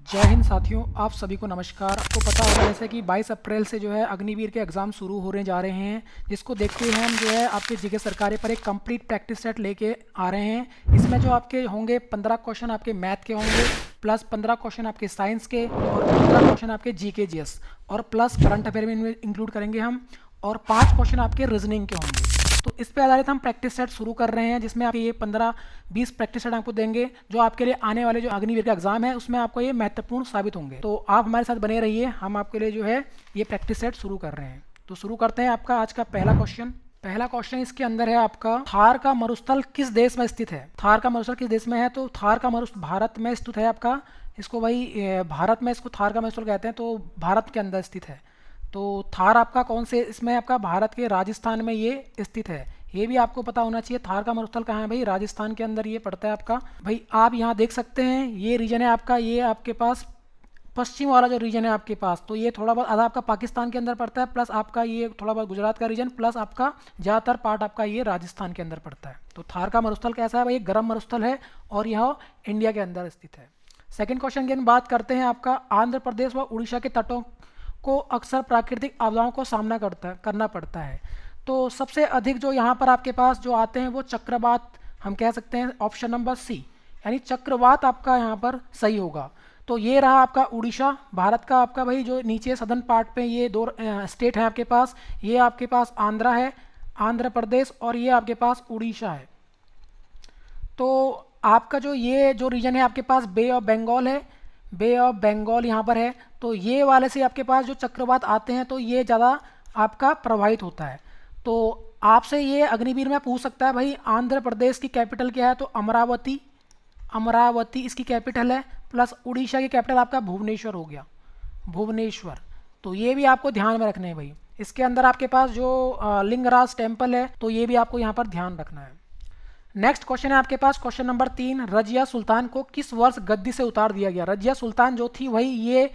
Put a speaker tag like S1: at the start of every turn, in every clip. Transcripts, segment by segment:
S1: जय हिंद साथियों, आप सभी को नमस्कार। आपको पता होगा जैसे कि 22 अप्रैल से जो है अग्निवीर के एग्ज़ाम शुरू होने जा रहे हैं, जिसको देखते हुए हम जो है आपके जीके सरकारी पर एक कंप्लीट प्रैक्टिस सेट लेके आ रहे हैं। इसमें जो आपके होंगे 15 क्वेश्चन आपके मैथ के होंगे, प्लस 15 क्वेश्चन आपके साइंस के और 15 क्वेश्चन आपके जीके जीएस और प्लस करंट अफेयर में इंक्लूड करेंगे हम, और 5 क्वेश्चन आपके रीजनिंग के होंगे। तो इस पे आधारित हम प्रैक्टिस सेट शुरू कर रहे हैं, जिसमें आपके ये 15-20 प्रैक्टिस सेट आपको देंगे, जो आपके लिए आने वाले जो अग्निवीर का एग्जाम है उसमें आपको ये महत्वपूर्ण साबित होंगे। तो आप हमारे साथ बने रहिए, हम आपके लिए जो है ये प्रैक्टिस सेट शुरू कर रहे हैं। तो शुरू करते हैं आपका आज का पहला क्वेश्चन इसके अंदर है आपका, थार का मरुस्थल किस देश में स्थित है? थार का मरुस्थल किस देश में है? तो थार का मरुस्थल भारत में स्थित है आपका। इसको भाई भारत में इसको थार का मरुस्थल कहते हैं, तो भारत के अंदर स्थित है। तो थार आपका कौन से इसमें आपका भारत के राजस्थान में ये स्थित है, ये भी आपको पता होना चाहिए। थार का मरुस्थल कहाँ है भाई? राजस्थान के अंदर ये पड़ता है आपका। भाई आप यहाँ देख सकते हैं ये रीजन है आपका, ये आपके पास पश्चिम वाला जो रीजन है आपके पास, तो ये थोड़ा बहुत आधा आपका पाकिस्तान के अंदर पड़ता है, प्लस आपका ये थोड़ा बहुत गुजरात का रीजन, प्लस आपका ज़्यादातर पार्ट आपका ये राजस्थान के अंदर पड़ता है। तो थार का मरुस्थल कैसा है भाई? गर्म मरुस्थल है और यह इंडिया के अंदर स्थित है। सेकेंड क्वेश्चन की हम बात करते हैं आपका, आंध्र प्रदेश व उड़ीसा के तटों को अक्सर प्राकृतिक आपदाओं को सामना करना पड़ता है। तो सबसे अधिक जो यहाँ पर आपके पास जो आते हैं वो चक्रवात, हम कह सकते हैं ऑप्शन नंबर सी, यानी चक्रवात आपका यहाँ पर सही होगा। तो ये रहा आपका उड़ीसा, भारत का आपका भाई जो नीचे सदर्न पार्ट पे ये दो स्टेट हैं आपके पास, ये आपके पास आंध्रा है, आंध्र प्रदेश, और ये आपके पास उड़ीसा है। तो आपका जो ये जो रीजन है आपके पास बे ऑफ बंगाल है, बे ऑफ बंगाल यहाँ पर है। तो ये वाले से आपके पास जो चक्रवात आते हैं तो ये ज़्यादा आपका प्रभावित होता है। तो आपसे ये अग्निवीर में पूछ सकता है भाई आंध्र प्रदेश की कैपिटल क्या है? तो अमरावती, अमरावती इसकी कैपिटल है, प्लस उड़ीसा की कैपिटल आपका भुवनेश्वर हो गया, भुवनेश्वर। तो ये भी आपको ध्यान में रखना है भाई। इसके अंदर आपके पास जो लिंगराज टेम्पल है, तो ये भी आपको यहाँ पर ध्यान रखना है। नेक्स्ट क्वेश्चन है आपके पास क्वेश्चन नंबर 3, रजिया सुल्तान को किस वर्ष गद्दी से उतार दिया गया? रजिया सुल्तान जो थी वही ये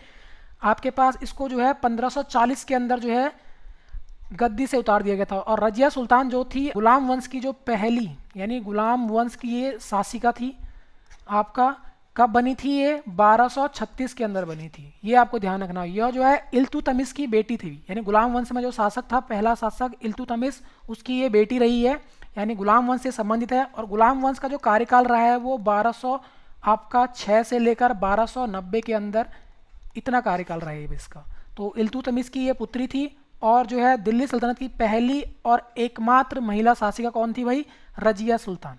S1: आपके पास इसको जो है 1540 के अंदर जो है गद्दी से उतार दिया गया था। और रजिया सुल्तान जो थी गुलाम वंश की जो पहली, यानी गुलाम वंश की ये शासिका थी आपका। कब बनी थी ये? 1236 के अंदर बनी थी, ये आपको ध्यान रखना। यह जो है इल्तुतमिश की बेटी थी, यानी गुलाम वंश में जो शासक था पहला शासक इल्तुतमिश, उसकी ये बेटी रही है, यानी गुलाम वंश से संबंधित है। और गुलाम वंश का जो कार्यकाल रहा है वो 1200 आपका 6 से लेकर 1290 के अंदर इतना कार्यकाल रहा है इसका। तो इल्तुतमिश की ये पुत्री थी, और जो है दिल्ली सल्तनत की पहली और एकमात्र महिला शासिका कौन थी भाई? रजिया सुल्तान।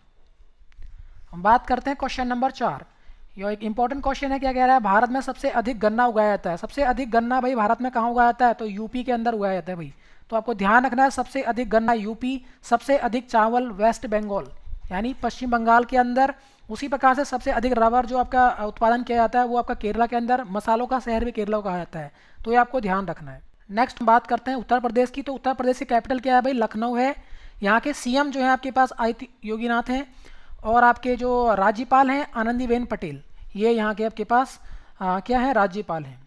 S1: हम बात करते हैं क्वेश्चन नंबर 4। यह एक इंपॉर्टेंट क्वेश्चन है। क्या कह रहा है? भारत में सबसे अधिक गन्ना उगाया जाता है। सबसे अधिक गन्ना भाई भारत में कहाँ उगाया जाता है? तो यूपी के अंदर उगाया जाता है भाई। तो आपको ध्यान रखना है, सबसे अधिक गन्ना यूपी, सबसे अधिक चावल वेस्ट बंगाल यानी पश्चिम बंगाल के अंदर। उसी प्रकार से सबसे अधिक रबर जो आपका उत्पादन किया जाता है वो आपका केरला के अंदर, मसालों का शहर भी केरला को कहा जाता है। तो ये आपको ध्यान रखना है। नेक्स्ट बात करते हैं उत्तर प्रदेश की। तो उत्तर प्रदेश की कैपिटल क्या है भाई? लखनऊ है। यहाँ के सीएम जो है आपके पास आदित्य योगीनाथ हैं, और आपके जो राज्यपाल हैं आनंदीबेन पटेल, ये यहाँ के आपके पास क्या है? राज्यपाल हैं।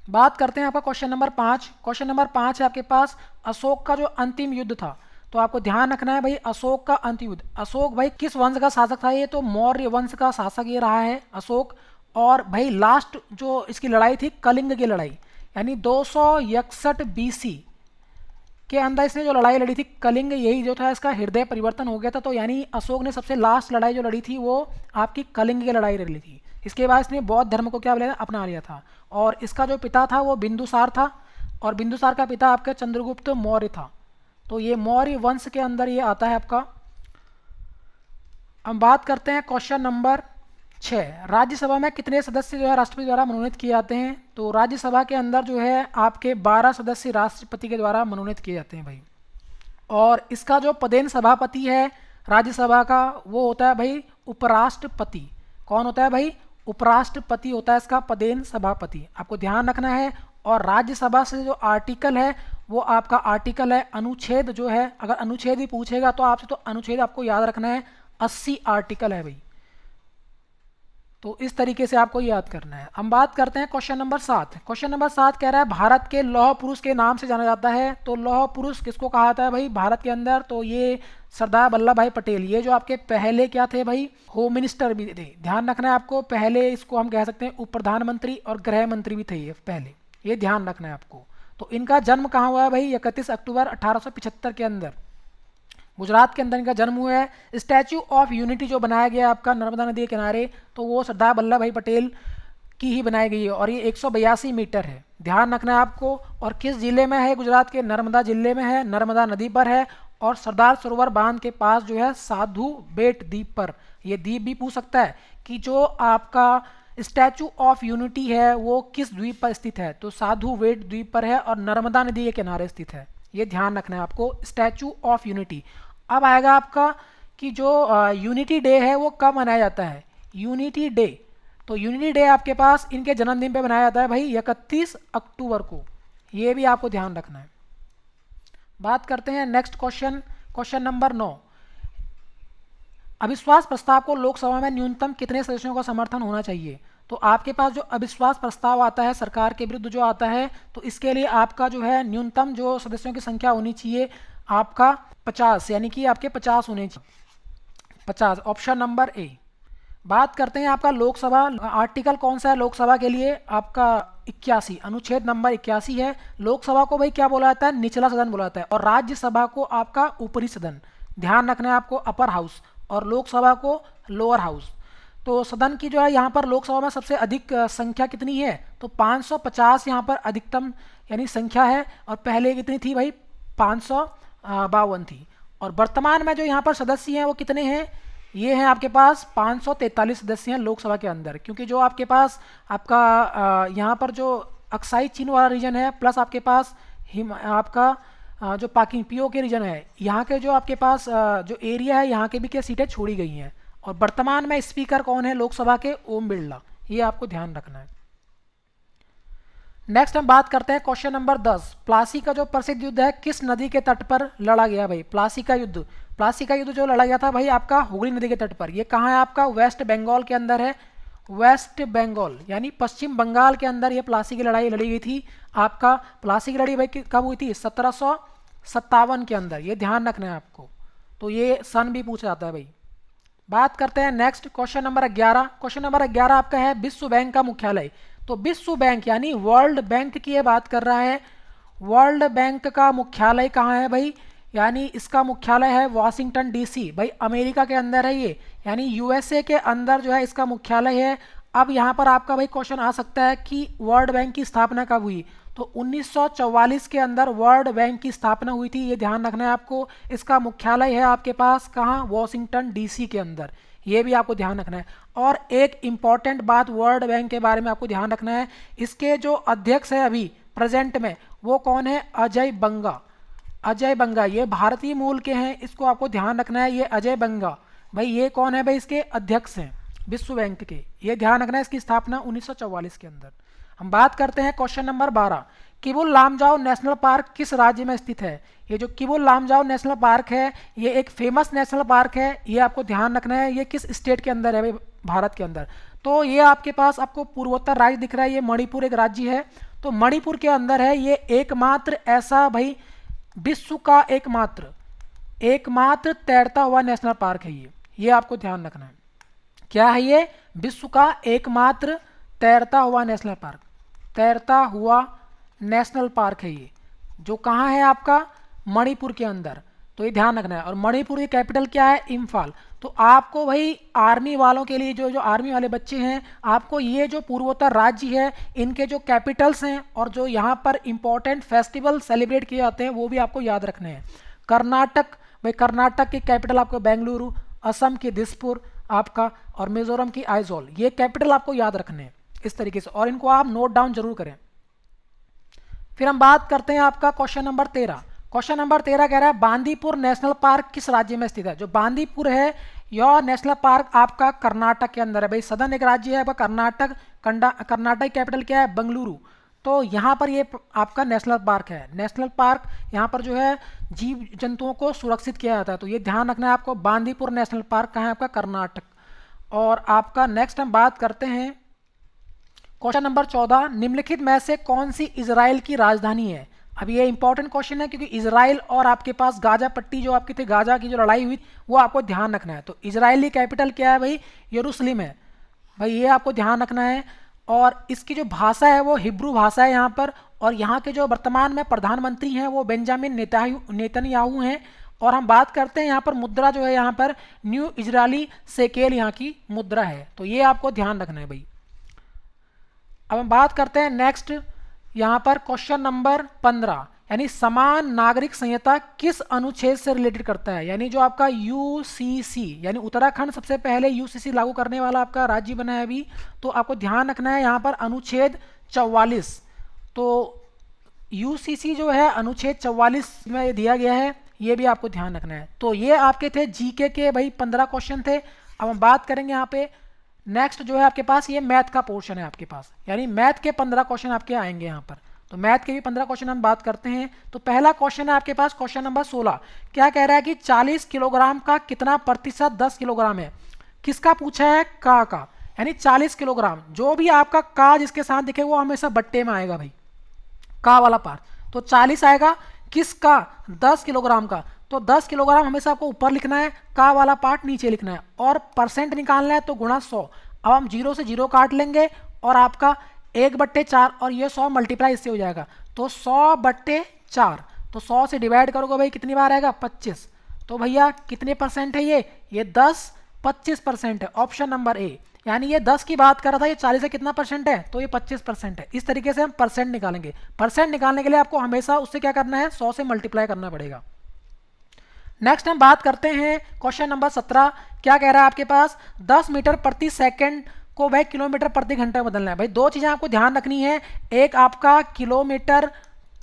S1: बात करते हैं आपका क्वेश्चन नंबर 5। क्वेश्चन नंबर 5 है आपके पास, अशोक का जो अंतिम युद्ध था। तो आपको ध्यान रखना है भाई अशोक का अंतिम युद्ध। अशोक भाई किस वंश का शासक था? ये तो मौर्य वंश का शासक ये रहा है अशोक। और भाई लास्ट जो इसकी लड़ाई थी कलिंग की लड़ाई, यानी 261 बीसी के अंदर इसने जो लड़ाई लड़ी थी कलिंग, यही जो था इसका हृदय परिवर्तन हो गया था। तो यानी अशोक ने सबसे लास्ट लड़ाई जो लड़ी थी वो आपकी कलिंग की लड़ाई लड़ी थी। इसके बाद इसने बौद्ध धर्म को क्या लिया? अपना लिया था। और इसका जो पिता था वो बिंदुसार था, और बिंदुसार का पिता आपका चंद्रगुप्त मौर्य था। तो ये मौर्य वंश के अंदर ये आता है आपका। हम बात करते हैं क्वेश्चन नंबर 6, राज्यसभा में कितने सदस्य जो है राष्ट्रपति द्वारा मनोनीत किए जाते हैं? तो राज्यसभा के अंदर जो है आपके 12 सदस्य राष्ट्रपति के द्वारा मनोनीत किए जाते हैं भाई। और इसका जो पदेन सभापति है राज्यसभा का वो होता है भाई उपराष्ट्रपति। कौन होता है भाई? उपराष्ट्रपति होता है इसका पदेन सभापति, आपको ध्यान रखना है। और राज्यसभा से जो आर्टिकल है वो आपका आर्टिकल है अनुच्छेद जो है, अगर अनुच्छेद भी पूछेगा तो आपसे, तो अनुच्छेद आपको याद रखना है 80 आर्टिकल है भाई। तो इस तरीके से आपको याद करना है। हम बात करते हैं क्वेश्चन नंबर 7। क्वेश्चन नंबर 7 कह रहा है भारत के लौह पुरुष के नाम से जाना जाता है। तो लौह पुरुष किसको कहा जाता है भाई भारत के अंदर? तो ये सरदार वल्लभ भाई पटेल, ये जो आपके पहले क्या थे भाई, होम मिनिस्टर भी थे। ध्यान रखना है आपको, पहले इसको हम कह सकते हैं उप प्रधानमंत्री और गृह मंत्री भी थे ये पहले, ये ध्यान रखना है आपको। तो इनका जन्म कहाँ हुआ है भाई? 31 अक्टूबर 1875 के अंदर गुजरात के अंदर इनका जन्म हुआ है। स्टैचू ऑफ यूनिटी जो बनाया गया आपका नर्मदा नदी के किनारे, तो वो सरदार वल्लभ भाई पटेल की ही बनाई गई है और ये 182 मीटर है। ध्यान रखना है आपको। और किस जिले में है? गुजरात के नर्मदा जिले में है, नर्मदा नदी पर है और सरदार सरोवर बांध के पास जो है साधु बेट द्वीप पर। ये द्वीप भी पूछ सकता है कि जो आपका स्टैचू ऑफ यूनिटी है वो किस द्वीप पर स्थित है? तो साधु बेट द्वीप पर है और नर्मदा नदी के किनारे स्थित है। ये ध्यान रखना है आपको, स्टैचू ऑफ यूनिटी। अब आएगा आपका कि जो यूनिटी डे है वो कब मनाया जाता है? यूनिटी डे, तो यूनिटी डे आपके पास इनके जन्मदिन पे मनाया जाता है भाई 31 अक्टूबर को। ये भी आपको ध्यान रखना है। बात करते हैं नेक्स्ट क्वेश्चन, क्वेश्चन नंबर 9। अविश्वास प्रस्ताव को लोकसभा में न्यूनतम कितने सदस्यों का समर्थन होना चाहिए? तो आपके पास जो अविश्वास प्रस्ताव आता है सरकार के विरुद्ध जो आता है, तो इसके लिए आपका जो है न्यूनतम जो सदस्यों की संख्या होनी चाहिए आपका 50, यानी कि आपके 50 होने चाहिए, 50, ऑप्शन नंबर ए। बात करते हैं आपका लोकसभा, आर्टिकल कौन सा है लोकसभा के लिए? आपका 81, अनुच्छेद नंबर 81 है। लोकसभा को भाई क्या बोला जाता है? निचला सदन बोला जाता है और राज्यसभा को आपका ऊपरी सदन। ध्यान रखना है आपको, अपर हाउस, और लोकसभा को लोअर हाउस। तो सदन की जो है यहाँ पर लोकसभा में सबसे अधिक संख्या कितनी है? तो 550 यहाँ पर अधिकतम यानी संख्या है और पहले कितनी थी भाई? 552 थी। और वर्तमान में जो यहाँ पर सदस्य हैं वो कितने हैं? ये हैं आपके पास 543 सदस्य हैं लोकसभा के अंदर, क्योंकि जो आपके पास आपका यहाँ पर जो अक्साई चीन वाला रीजन है प्लस आपके पास आपका जो पाकिंग पीओ के रीजन है, यहाँ के जो आपके पास जो एरिया है यहाँ के भी क्या सीटें छोड़ी गई हैं। और वर्तमान में स्पीकर कौन है लोकसभा के? ओम बिरला। ये आपको ध्यान रखना है। नेक्स्ट हम बात करते हैं क्वेश्चन नंबर 10। प्लासी का जो प्रसिद्ध युद्ध है किस नदी के तट पर लड़ा गया भाई? प्लासी का युद्ध, प्लासी का युद्ध जो लड़ा गया था भाई आपका हुगली नदी के तट पर। ये कहाँ है आपका? वेस्ट बंगाल के अंदर है, वेस्ट बंगाल यानी पश्चिम बंगाल के अंदर ये प्लासी की लड़ाई लड़ी गई थी। आपका प्लासी की लड़ाई भाई कब हुई थी? 1757 के अंदर। ये ध्यान रखना है आपको, तो ये सन भी पूछा जाता है भाई। बात करते हैं next question number 11। Question number 11 आपका है विश्व बैंक का मुख्यालय। तो विश्व बैंक यानी वर्ल्ड बैंक की ये बात कर रहा है। वर्ल्ड बैंक का मुख्यालय कहाँ है भाई? यानी इसका मुख्यालय है वाशिंगटन डीसी। भाई अमेरिका के अंदर है ये, यानी यूएसए के अंदर जो है इसका मुख्यालय है। अब यहाँ पर आपका भाई क्वेश्चन आ सकता है कि वर्ल्ड बैंक की स्थापना कब हुई? तो 1944 के अंदर वर्ल्ड बैंक की स्थापना हुई थी। ये ध्यान रखना है आपको। इसका मुख्यालय है आपके पास कहाँ? वॉशिंगटन डीसी के अंदर। ये भी आपको ध्यान रखना है। और एक इम्पॉर्टेंट बात वर्ल्ड बैंक के बारे में आपको ध्यान रखना है, इसके जो अध्यक्ष है अभी प्रेजेंट में वो कौन है? अजय बंगा। अजय बंगा ये भारतीय मूल के हैं, इसको आपको ध्यान रखना है। ये अजय बंगा भाई ये कौन है भाई? इसके अध्यक्ष हैं विश्व बैंक के। ये ध्यान रखना है। इसकी स्थापना 1944 के अंदर। हम बात करते हैं question number 12। Keibul Lamjao national park किस राज्य में स्थित है? ये जो किबुल लामजाओ नेशनल पार्क है ये एक फेमस नेशनल पार्क है। ये आपको ध्यान रखना है। ये किस स्टेट के अंदर है भाई? भारत के अंदर। तो ये आपके पास आपको पूर्वोत्तर राज्य दिख रहा है, ये मणिपुर एक राज्य है। तो मणिपुर के अंदर है ये एकमात्र ऐसा भाई विश्व का एकमात्र तैरता हुआ नेशनल पार्क है ये आपको ध्यान रखना है। क्या है ये? विश्व का एकमात्र तैरता हुआ नेशनल पार्क, तैरता हुआ नेशनल पार्क है ये, जो कहाँ है आपका? मणिपुर के अंदर। तो ये ध्यान रखना है। और मणिपुर की कैपिटल क्या है? इम्फाल। तो आपको भाई आर्मी वालों के लिए जो आर्मी वाले बच्चे हैं, आपको ये जो पूर्वोत्तर राज्य है इनके जो कैपिटल्स हैं और जो यहाँ पर इंपॉर्टेंट फेस्टिवल सेलिब्रेट किए जाते हैं वो भी आपको याद रखने हैं। कर्नाटक, भाई कर्नाटक की कैपिटल आपको बेंगलुरु, असम की दिसपुर आपका, और मिजोरम की आइजोल। ये कैपिटल आपको याद रखने हैं इस तरीके से, और इनको आप नोट डाउन जरूर करें। फिर हम बात करते हैं आपका क्वेश्चन नंबर 13। क्वेश्चन नंबर 13 कह रहा है बांदीपुर नेशनल पार्क किस राज्य में स्थित है? जो बांदीपुर है यह नेशनल पार्क आपका कर्नाटक के अंदर है। भाई सदर्न एक राज्य है आपका कर्नाटक, कर्नाटक कैपिटल क्या है? बेंगलुरु। तो यहाँ पर ये आपका नेशनल पार्क है। नेशनल पार्क यहाँ पर जो है जीव जंतुओं को सुरक्षित किया जाता है। तो ये ध्यान रखना है आपको। बांदीपुर नेशनल पार्क कहाँ है आपका? कर्नाटक। और आपका नेक्स्ट हम बात करते हैं क्वेश्चन नंबर 14, निम्नलिखित में से कौन सी इजराइल की राजधानी है। अब ये इंपॉर्टेंट क्वेश्चन है क्योंकि इजराइल और आपके पास गाजा पट्टी जो आपकी थी, गाजा की जो लड़ाई हुई वो आपको ध्यान रखना है। तो इजरायली कैपिटल क्या है भाई, यरूशलेम है भाई, ये आपको ध्यान रखना है। और इसकी जो भाषा है वो हिब्रू भाषा है यहाँ पर, और यहाँ के जो वर्तमान में प्रधानमंत्री हैं वो बेंजामिन नेतन्याहू हैं। और हम बात करते हैं यहाँ पर मुद्रा जो है, यहाँ पर न्यू इजरायली शेकेल यहाँ की मुद्रा है, तो ये आपको ध्यान रखना है भाई। अब हम बात करते हैं नेक्स्ट यहाँ पर क्वेश्चन नंबर 15, यानी समान नागरिक संहिता किस अनुच्छेद से रिलेटेड करता है। यानी जो आपका यूसीसी, यानी उत्तराखंड सबसे पहले यूसीसी लागू करने वाला आपका राज्य बना है अभी, तो आपको ध्यान रखना है यहाँ पर अनुच्छेद 44। तो यूसीसी जो है अनुच्छेद 44 में दिया गया है, ये भी आपको ध्यान रखना है। तो ये आपके थे जीके के भाई 15 क्वेश्चन थे। अब हम बात करेंगे यहाँ पे नेक्स्ट जो है आपके पास ये मैथ का पोर्शन है आपके पास, यानी मैथ के 15 क्वेश्चन आपके आएंगे यहाँ पर। तो मैथ के भी 15 क्वेश्चन हम बात करते हैं। तो पहला क्वेश्चन है आपके पास क्वेश्चन नंबर 16, क्या कह रहा है कि 40 किलोग्राम का कितना प्रतिशत 10 किलोग्राम है। किसका पूछा है, का, यानी 40 किलोग्राम, जो भी आपका का जिसके साथ दिखे वो हमेशा बट्टे में आएगा भाई, का वाला पार्ट। तो 40 आएगा किसका, 10 किलोग्राम का, तो 10 किलोग्राम हमेशा आपको ऊपर लिखना है, का वाला पार्ट नीचे लिखना है, और परसेंट निकालना है तो गुणा 100। अब हम 0 से 0 काट लेंगे और आपका 1/4 और ये 100 मल्टीप्लाई इससे हो जाएगा, तो 100/4। तो 100 से डिवाइड करोगे भाई कितनी बार आएगा, 25। तो भैया कितने परसेंट है ये 10 25% है, ऑप्शन नंबर ए। यानी ये 10 की बात कर रहा था, ये 40 से कितना परसेंट है, तो ये 25% है। इस तरीके से हम परसेंट निकालेंगे। परसेंट निकालने के लिए आपको हमेशा उससे क्या करना है, 100 से मल्टीप्लाई करना पड़ेगा। नेक्स्ट हम बात करते हैं क्वेश्चन नंबर 17, क्या कह रहा है आपके पास 10 मीटर प्रति सेकंड को वह किलोमीटर प्रति घंटा बदलना है। भाई दो चीजें आपको ध्यान रखनी है, एक आपका किलोमीटर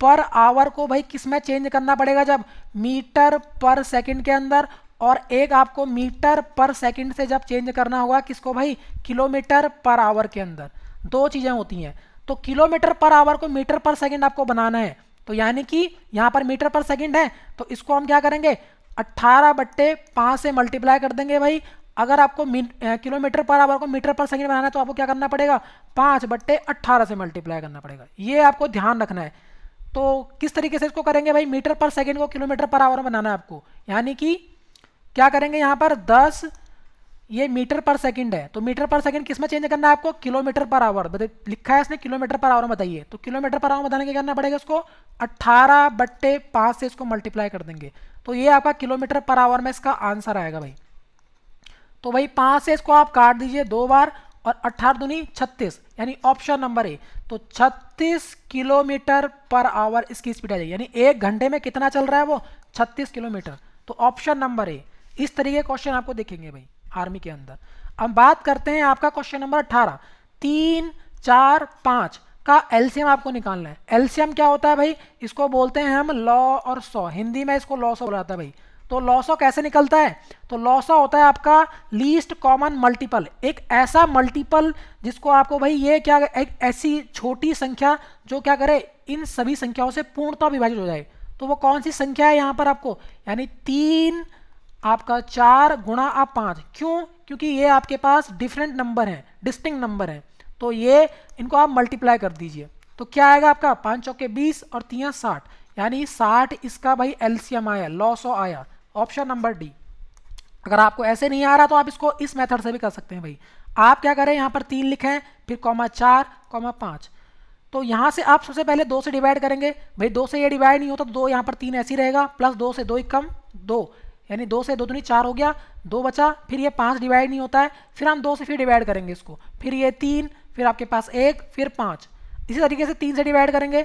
S1: पर आवर को भाई किस में चेंज करना पड़ेगा, जब मीटर पर सेकंड के अंदर, और एक आपको मीटर पर सेकंड से जब चेंज करना होगा किसको भाई, किलोमीटर पर आवर के अंदर। दो चीजें होती हैं। तो किलोमीटर पर आवर को मीटर पर सेकंड आपको बनाना है, तो यानी कि यहाँ पर मीटर पर सेकंड है तो इसको हम क्या करेंगे, 18/5 से मल्टीप्लाई कर देंगे भाई। अगर आपको किलोमीटर पर आवर को मीटर पर सेकंड बनाना है तो आपको क्या करना पड़ेगा, 5/18 से मल्टीप्लाई करना पड़ेगा। ये आपको ध्यान रखना है। तो किस तरीके से इसको करेंगे भाई, मीटर पर सेकंड को किलोमीटर पर आवर में बनाना है आपको, यानी कि क्या करेंगे यहाँ पर 10, ये मीटर पर सेकंड है तो मीटर पर सेकंड किस में चेंज करना है आपको, किलोमीटर पर आवर। लिखा है इसने किलोमीटर पर आवर में, बताइए। तो किलोमीटर पर आवर में बताने क्या करना पड़ेगा, इसको 18/5 से इसको मल्टीप्लाई कर देंगे, तो ये आपका किलोमीटर पर आवर में इसका आंसर आएगा भाई। तो भाई 5 से इसको आप काट दीजिए 2 बार, और 18 दूनी 36, यानी ऑप्शन नंबर ए। तो 36 किलोमीटर पर आवर इसकी स्पीड आ जाएगी, यानी 1 घंटे में कितना चल रहा है वो, 36 किलोमीटर। तो ऑप्शन नंबर ए। इस तरीके के क्वेश्चन आपको देखेंगे भाई आर्मी के अंदर। अब बात करते हैं आपका क्वेश्चन नंबर 18, 3, 4, 5 का एलसीएम आपको निकालना है। एलसीएम क्या होता है भाई, इसको बोलते हैं हम लॉ और सौ, हिंदी में इसको लॉ सौ बोला जाता है भाई। तो लॉ सौ कैसे निकलता है, तो लॉ सौ होता है आपका लीस्ट कॉमन मल्टीपल, एक ऐसा मल्टीपल जिसको आपको भाई ये क्या, एक ऐसी छोटी संख्या जो क्या करे इन सभी संख्याओं से पूर्णतः विभाजित हो जाए। तो वो कौन सी संख्या है यहाँ पर आपको, यानी 3 आपका 4 गुणा आप 5। क्यों, क्योंकि ये आपके पास डिफरेंट नंबर हैं, डिस्टिंक्ट नंबर हैं, तो ये इनको आप मल्टीप्लाई कर दीजिए। तो क्या आएगा आपका 5 चौके 20 और 3 60, यानी 60 इसका भाई एलसीएम आया, लॉ सौ आया, ऑप्शन नंबर डी। अगर आपको ऐसे नहीं आ रहा तो आप इसको इस मेथड से भी कर सकते हैं भाई। आप क्या करें, यहाँ पर 3 लिखें, फिर कॉमा 4, कॉमा 5। तो यहाँ से आप सबसे पहले 2 से डिवाइड करेंगे भाई, 2 से ये डिवाइड नहीं होता तो 2 यहाँ पर 3 ऐसे ही रहेगा, प्लस 2 से 2 कम 2, यानी 2 से 2 दूनी 4 हो गया, 2 बचा। फिर ये 5 डिवाइड नहीं होता है, फिर हम 2 से फिर डिवाइड करेंगे इसको, फिर ये 3, फिर आपके पास 1, फिर 5। इसी तरीके से 3 से डिवाइड करेंगे,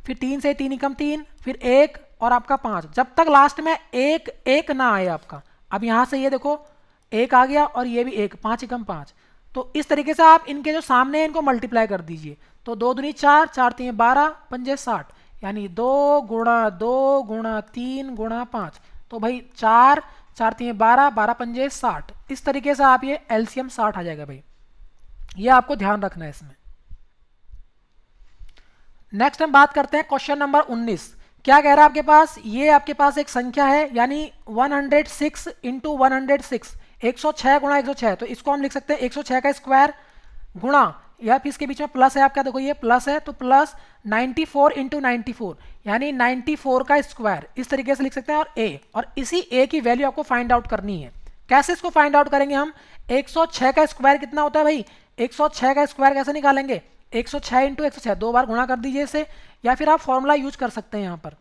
S1: फिर 3 से 3 कम 3, फिर 1 और आपका 5, जब तक लास्ट में 1 ना आए आपका। अब यहाँ से ये देखो 1 आ गया और ये भी 1, 5 कम 5। तो इस तरीके से आप इनके जो सामने हैं इनको मल्टीप्लाई कर दीजिए। तो 2 दूनी 4, 4 3 12, 5 60, यानी 2 गुणा 2 गुणा 3 गुणा 5। तो भाई 4, 4 3 12, 12 5 60। इस तरीके से आप ये एलसीएम 60 आ जाएगा भाई, ये आपको ध्यान रखना है इसमें। नेक्स्ट हम बात करते हैं क्वेश्चन नंबर 19, क्या कह रहा है आपके पास, ये आपके पास एक संख्या है, यानी 106 × 106 106 गुणा 106, तो इसको हम लिख सकते हैं 106 का स्क्वायर गुणा, या फिर इसके बीच में प्लस है आपका, देखो ये प्लस है तो प्लस 94 इंटू 94, यानी 94 का स्क्वायर, इस तरीके से लिख सकते हैं। और इसी ए की वैल्यू आपको फाइंड आउट करनी है। कैसे इसको फाइंड आउट करेंगे हम? 106 का स्क्वायर कितना होता है भाई? 106 का स्क्वायर कैसे निकालेंगे? 106 इंटू 106, 2 बार गुणा कर दीजिए इसे, या फिर आप फॉर्मूला यूज कर सकते हैं यहाँ पर।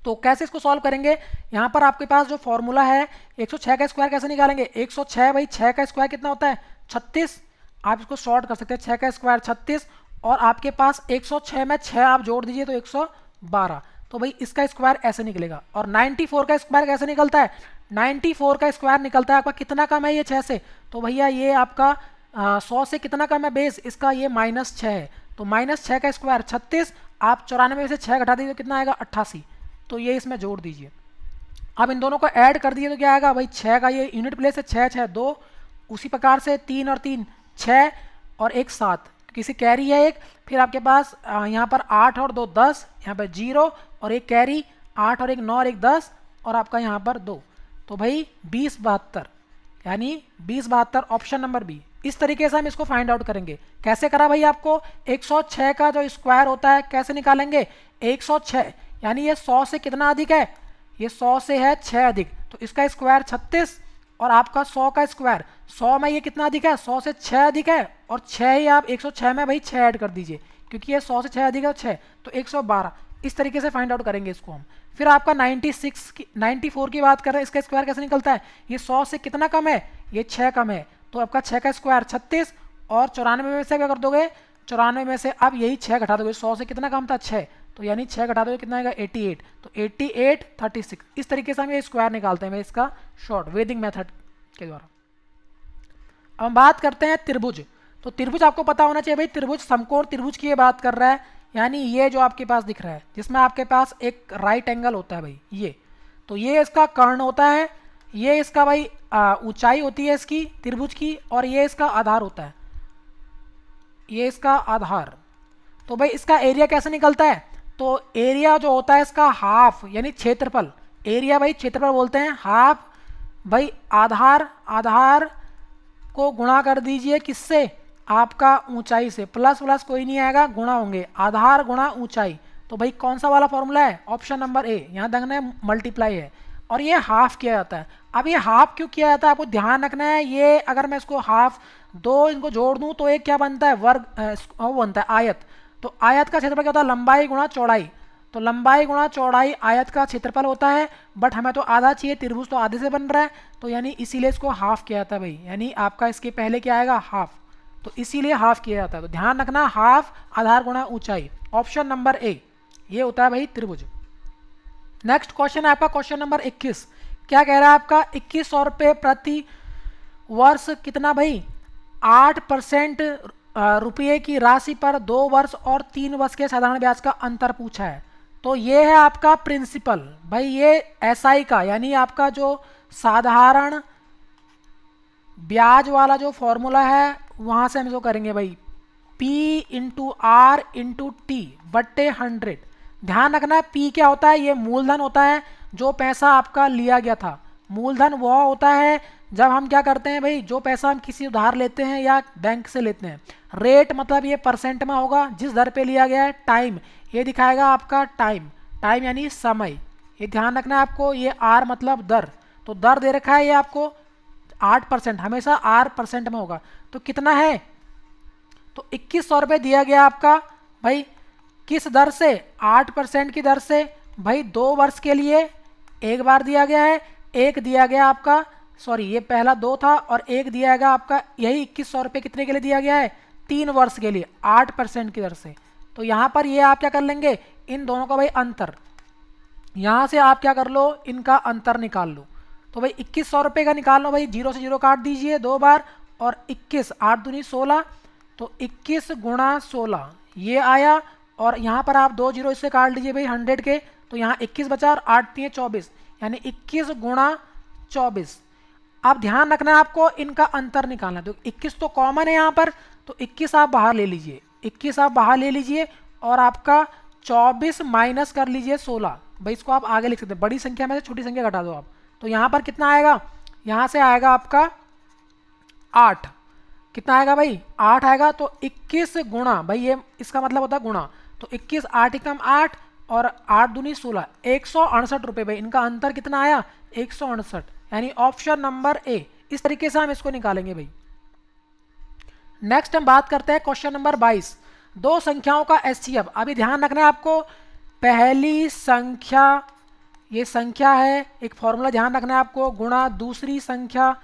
S1: तो कैसे इसको सॉल्व करेंगे? यहाँ पर आपके पास जो फॉर्मूला है, 106 का स्क्वायर कैसे निकालेंगे? 106 भाई 6 का स्क्वायर कितना होता है? 36, आप इसको शॉर्ट कर सकते हैं, 6 का स्क्वायर 36, और आपके पास 106 में 6 आप जोड़ दीजिए तो 112, तो भाई इसका स्क्वायर ऐसे निकलेगा। और 94 का स्क्वायर कैसे निकलता है? 94 का स्क्वायर निकलता है आपका, कितना कम है ये 6 से? तो भैया ये आपका 100 से कितना कम है बेस इसका? ये -6 है, तो -6 का स्क्वायर 36, आप 94 में से 6 घटा दीजिए तो कितना आएगा? 88, तो ये इसमें जोड़ दीजिए। अब इन दोनों को ऐड कर दिए तो क्या आएगा भाई? 6 का ये यूनिट प्लेस है, 6 6 2, उसी प्रकार से 3 और 3 6 और 1 7, किसी कैरी है एक, फिर आपके पास यहाँ पर 8 और 2 10, यहाँ पर 0 और एक कैरी, 8 और 1 9 और 1 10, और आपका यहाँ पर 2, तो भाई 20 72, यानी 20 72 ऑप्शन नंबर बी। इस तरीके से हम इसको फाइंड आउट करेंगे। कैसे करा भाई? आपको 106 का जो स्क्वायर होता है कैसे निकालेंगे? 106 यानी ये 100 से कितना अधिक है? ये 100 से है 6 अधिक, तो इसका स्क्वायर 36, और आपका 100 का स्क्वायर 100 में ये कितना अधिक है? 100 से 6 अधिक है, और 6 ही आप 106 में भाई 6 ऐड कर दीजिए, क्योंकि ये 100 से 6 अधिक है, 6 तो 112। इस तरीके से फाइंड आउट करेंगे इसको हम। फिर आपका 94 की बात कर रहे हैं, इसका स्क्वायर कैसे निकलता है? ये 100 से कितना कम है? ये 6 कम है, तो आपका 6 का स्क्वायर 36, और 94 में से क्या कर दोगे? 94 में से अब यही 6 घटा दोगे, 100 से कितना कम था? 6, तो यानी 6 घटा दोगे कितना आएगा? 88, तो 88 36। इस तरीके से हम ये स्क्वायर निकालते हैं इसका शॉर्ट वैदिक मेथड के द्वारा। अब हम बात करते हैं त्रिभुज। तो त्रिभुज आपको पता होना चाहिए भाई, त्रिभुज समकोण त्रिभुज की ये बात कर रहा है, यानी ये जो आपके पास दिख रहा है जिसमें आपके पास एक राइट एंगल होता है भाई, ये तो ये इसका कर्ण होता है, ये इसका भाई ऊंचाई होती है इसकी त्रिभुज की, और ये इसका आधार होता है, ये इसका आधार। तो भाई इसका एरिया कैसे निकलता है? तो एरिया जो होता है इसका हाफ, यानी क्षेत्रफल, एरिया भाई क्षेत्रफल बोलते हैं, हाफ भाई आधार को गुणा कर दीजिए किससे? आपका ऊंचाई से, प्लस प्लस कोई नहीं आएगा, गुणा होंगे, आधार गुणा ऊंचाई। तो भाई कौन सा वाला फॉर्मूला है? ऑप्शन नंबर ए, यहाँ देखना है मल्टीप्लाई है, और ये हाफ किया जाता है। अब ये हाफ क्यों किया जाता है आपको ध्यान रखना है, ये अगर मैं इसको हाफ दो इनको जोड़ दूं तो एक क्या बनता है? वर्ग, वो बनता है आयत। तो आयत का क्षेत्रफल क्या होता है? लंबाई गुणा चौड़ाई, तो लंबाई गुणा चौड़ाई आयत का क्षेत्रफल होता है, बट हमें तो आधा चाहिए, त्रिभुज तो आधे से बन रहा है, तो यानी इसीलिए इसको हाफ किया जाता है भाई, यानी आपका इसके पहले क्या आएगा? हाफ, तो इसीलिए हाफ किया जाता है। तो ध्यान रखना, हाफ आधार गुणा ऊंचाई, ऑप्शन नंबर ए ये होता है भाई त्रिभुज। नेक्स्ट क्वेश्चन है आपका क्वेश्चन नंबर 21। क्या कह रहा है आपका? 2100 रुपये प्रति वर्ष कितना भाई? 8% रुपये की राशि पर 2 वर्ष और 3 वर्ष के साधारण ब्याज का अंतर पूछा है। तो ये है आपका प्रिंसिपल भाई, ये एसआई का, यानी आपका जो साधारण ब्याज वाला जो फॉर्मूला है वहां से हम इसको करेंगे भाई, P into R into T बट्टे 100। ध्यान रखना, P क्या होता है? ये मूलधन होता है, जो पैसा आपका लिया गया था। मूलधन वह होता है जब हम क्या करते हैं भाई, जो पैसा हम किसी उधार लेते हैं या बैंक से लेते हैं। रेट मतलब ये परसेंट में होगा, जिस दर पे लिया गया है। टाइम ये दिखाएगा आपका टाइम, टाइम यानी समय, ये ध्यान रखना है आपको। ये आर मतलब दर, तो दर दे रखा है ये आपको 8%, हमेशा R% में होगा। तो कितना है? तो 2100 रुपये दिया गया आपका भाई, किस दर से? 8% की दर से भाई। 2 वर्ष के लिए एक बार दिया गया है, एक दिया गया आपका, सॉरी ये पहला 2 था, और एक दिया गया आपका, यही 2100 रुपये कितने के लिए दिया गया है? 3 वर्ष के लिए 8% की दर से। तो यहाँ पर ये आप क्या कर लेंगे, इन दोनों का भाई अंतर, यहाँ से आप क्या कर लो, इनका अंतर निकाल लो। तो भाई 2100 रुपये का निकाल लो भाई, 0 से 0 काट दीजिए 2 बार, और 21 8 दूनी 16, तो 21 गुणा 16 ये आया, और यहाँ पर आप 2 0 इससे काट लीजिए भाई 100 के, तो यहाँ 21 बचा, और 8 3 24, यानी 21 गुणा 24। अब ध्यान रखना है आपको, इनका अंतर निकालना है। तो 21 तो कॉमन है यहाँ पर, तो 21 आप बाहर ले लीजिए, 21 आप बाहर ले लीजिए, और आपका 24 माइनस कर लीजिए 16। भाई इसको आप आगे लिख सकते हैं, बड़ी संख्या में से छोटी संख्या घटा दो आप, तो यहाँ पर कितना आएगा? यहाँ से आएगा आपका 8, कितना आएगा भाई 8 आएगा, तो 21 गुणा, भाई ये इसका मतलब होता है गुणा, तो 21 8 एकम 8 और 8 दूनी 16, 168 रुपये भाई, इनका अंतर कितना आया 168, यानी ऑप्शन नंबर ए। इस तरीके से हम इसको निकालेंगे भाई। नेक्स्ट हम बात करते हैं क्वेश्चन नंबर 22, दो संख्याओं का एचसीएफ। अभी ध्यान रखना है आपको, पहली संख्या, ये संख्या है, एक फॉर्मूला ध्यान रखना है आपको, गुणा दूसरी संख्या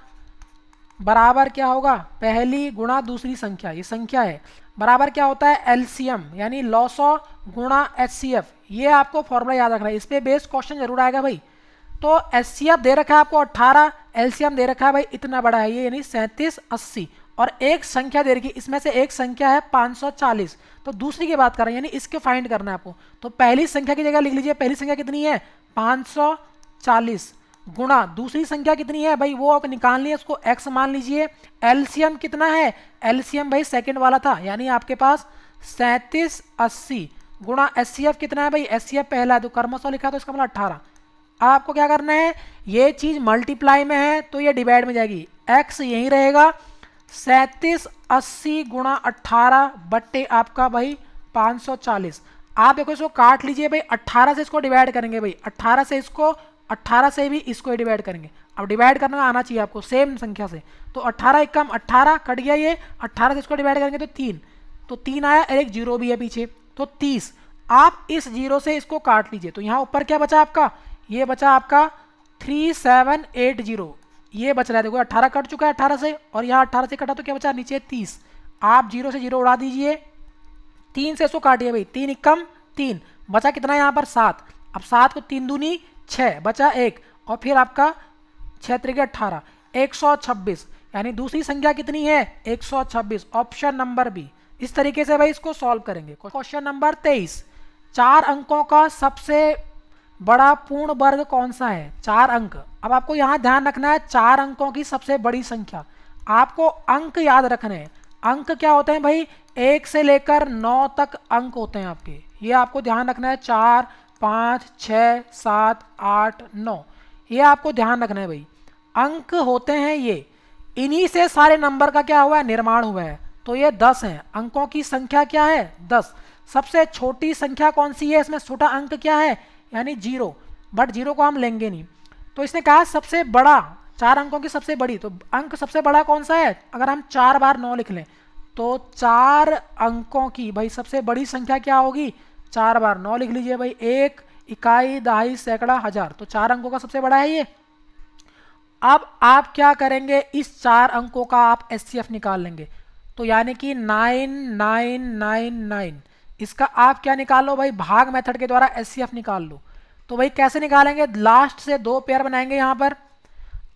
S1: बराबर क्या होगा, पहली गुणा दूसरी संख्या, ये संख्या है, बराबर क्या होता है एलसीएम, यानी लॉसो गुणा एचसीएफ। ये आपको फॉर्मूला याद रखना है, इस पे बेस्ड क्वेश्चन जरूर आएगा भाई। तो एचसीएफ दे रखा है आपको 18, एलसीएम दे रखा है भाई इतना बड़ा है ये, यानी 3780, और एक संख्या दे रखी, इसमें से एक संख्या है 540, तो दूसरी की बात कर रहे हैं, यानी इसके फाइंड करना है आपको। तो पहली संख्या की जगह लिख लीजिए, पहली संख्या कितनी है 540, गुणा दूसरी संख्या कितनी है भाई वो आप निकालनी है, उसको x मान लीजिए। एलसीएम कितना है, एलसीएम भाई सेकंड वाला था, यानी आपके पास 3780, गुणा एचसीएफ कितना है भाई, एचसीएफ पहला है तो क्रमशः लिखा तो इसका मतलब 18। अब आपको क्या करना है, ये चीज मल्टीप्लाई में है तो ये डिवाइड में जाएगी, x यही रहेगा, 3780 गुणा 18 बट्टे आपका भाई 540। आप देखो इसको काट लीजिए भाई, 18 से इसको डिवाइड करेंगे भाई, 18 से इसको, 18 से भी इसको डिवाइड करेंगे। अब डिवाइड करना आना चाहिए आपको सेम संख्या से, तो 18 एकम 18 कट गया, ये 18 से इसको डिवाइड करेंगे तो 3, तो 3 आया और एक जीरो भी है पीछे, तो 30। आप इस जीरो से इसको काट लीजिए, तो यहाँ ऊपर क्या बचा आपका, ये बचा आपका 3780, ये बच रहा है, देखो 18 कट चुका है 18 से, और यहाँ 18 से कटा तो क्या बचा नीचे 30। आप जीरो से जीरो उड़ा दीजिए, 3 से इसको काटिए भाई, 3 एकम 3, बचा कितना यहाँ पर 7। अब 7 को 3 दूनी 6, बचा 1, और फिर आपका 6 त्रिके 18, 126, यानी दूसरी संख्या कितनी है 126, ऑप्शन नंबर बी। इस तरीके से भाई इसको सॉल्व करेंगे। क्वेश्चन नंबर 23, 4 अंकों का सबसे बड़ा पूर्ण वर्ग कौन सा है, 4 अंक। अब आपको यहाँ ध्यान रखना है 4 अंकों की सबसे बड़ी संख्या, आपको अंक याद रखने हैं। अंक क्या होते हैं भाई, 1 से लेकर 9 तक अंक होते हैं आपके, ये आपको ध्यान रखना है, 4 5 6 7 8 9, ये आपको ध्यान रखना है भाई, अंक होते हैं ये, इन्हीं से सारे नंबर का क्या हुआ है निर्माण हुआ है। तो ये 10 है, अंकों की संख्या क्या है 10। सबसे छोटी संख्या कौन सी है, इसमें छोटा अंक क्या है यानी 0, बट 0 को हम लेंगे नहीं। तो इसने कहा सबसे बड़ा, 4 अंकों की सबसे बड़ी, तो अंक सबसे बड़ा कौन सा है, अगर हम 4 बार 9 लिख लें तो 4 अंकों की भाई सबसे बड़ी संख्या क्या होगी, 4 बार 9 लिख लीजिए भाई, 1 इकाई दहाई सैकड़ा हजार, तो 4 अंकों का सबसे बड़ा है ये। अब आप क्या करेंगे, इस 4 अंकों का आप एचसीएफ निकाल लेंगे, तो यानी कि 9999, इसका आप क्या निकाल लो भाई, भाग मेथड के द्वारा एचसीएफ निकाल लो। तो भाई कैसे निकालेंगे, लास्ट से 2 पेयर बनाएंगे यहाँ पर।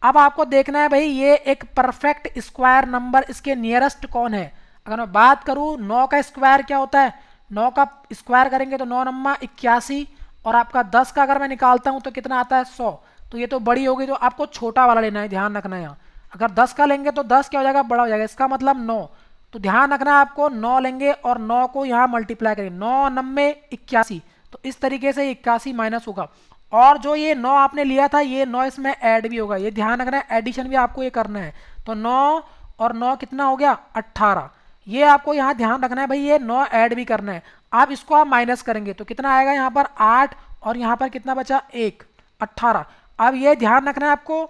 S1: अब आपको देखना है भाई ये एक परफेक्ट स्क्वायर नंबर, इसके नियरेस्ट कौन है। अगर मैं बात करूँ 9 का स्क्वायर क्या होता है, 9 का स्क्वायर करेंगे तो 9 नम्मा 81, और आपका 10 का अगर मैं निकालता हूँ तो कितना आता है 100, तो ये तो बड़ी होगी, तो आपको छोटा वाला लेना है, ध्यान रखना है यहाँ। अगर 10 का लेंगे तो 10 क्या हो जाएगा बड़ा हो जाएगा, इसका मतलब 9, तो ध्यान रखना है आपको 9 लेंगे और 9 को यहाँ मल्टीप्लाई करेंगे, 9 नब्बे 81, तो इस तरीके से 81 माइनस होगा, और जो ये 9 आपने लिया था ये 9 इसमें ऐड भी होगा, ये ध्यान रखना है, एडिशन भी आपको ये करना है। तो 9 और 9 कितना हो गया 18, ये आपको यहाँ ध्यान रखना है भाई, ये 9 ऐड भी करना है। आप इसको आप माइनस करेंगे तो कितना आएगा यहाँ पर 8, और यहाँ पर कितना बचा 1, 18। अब ये ध्यान रखना है आपको,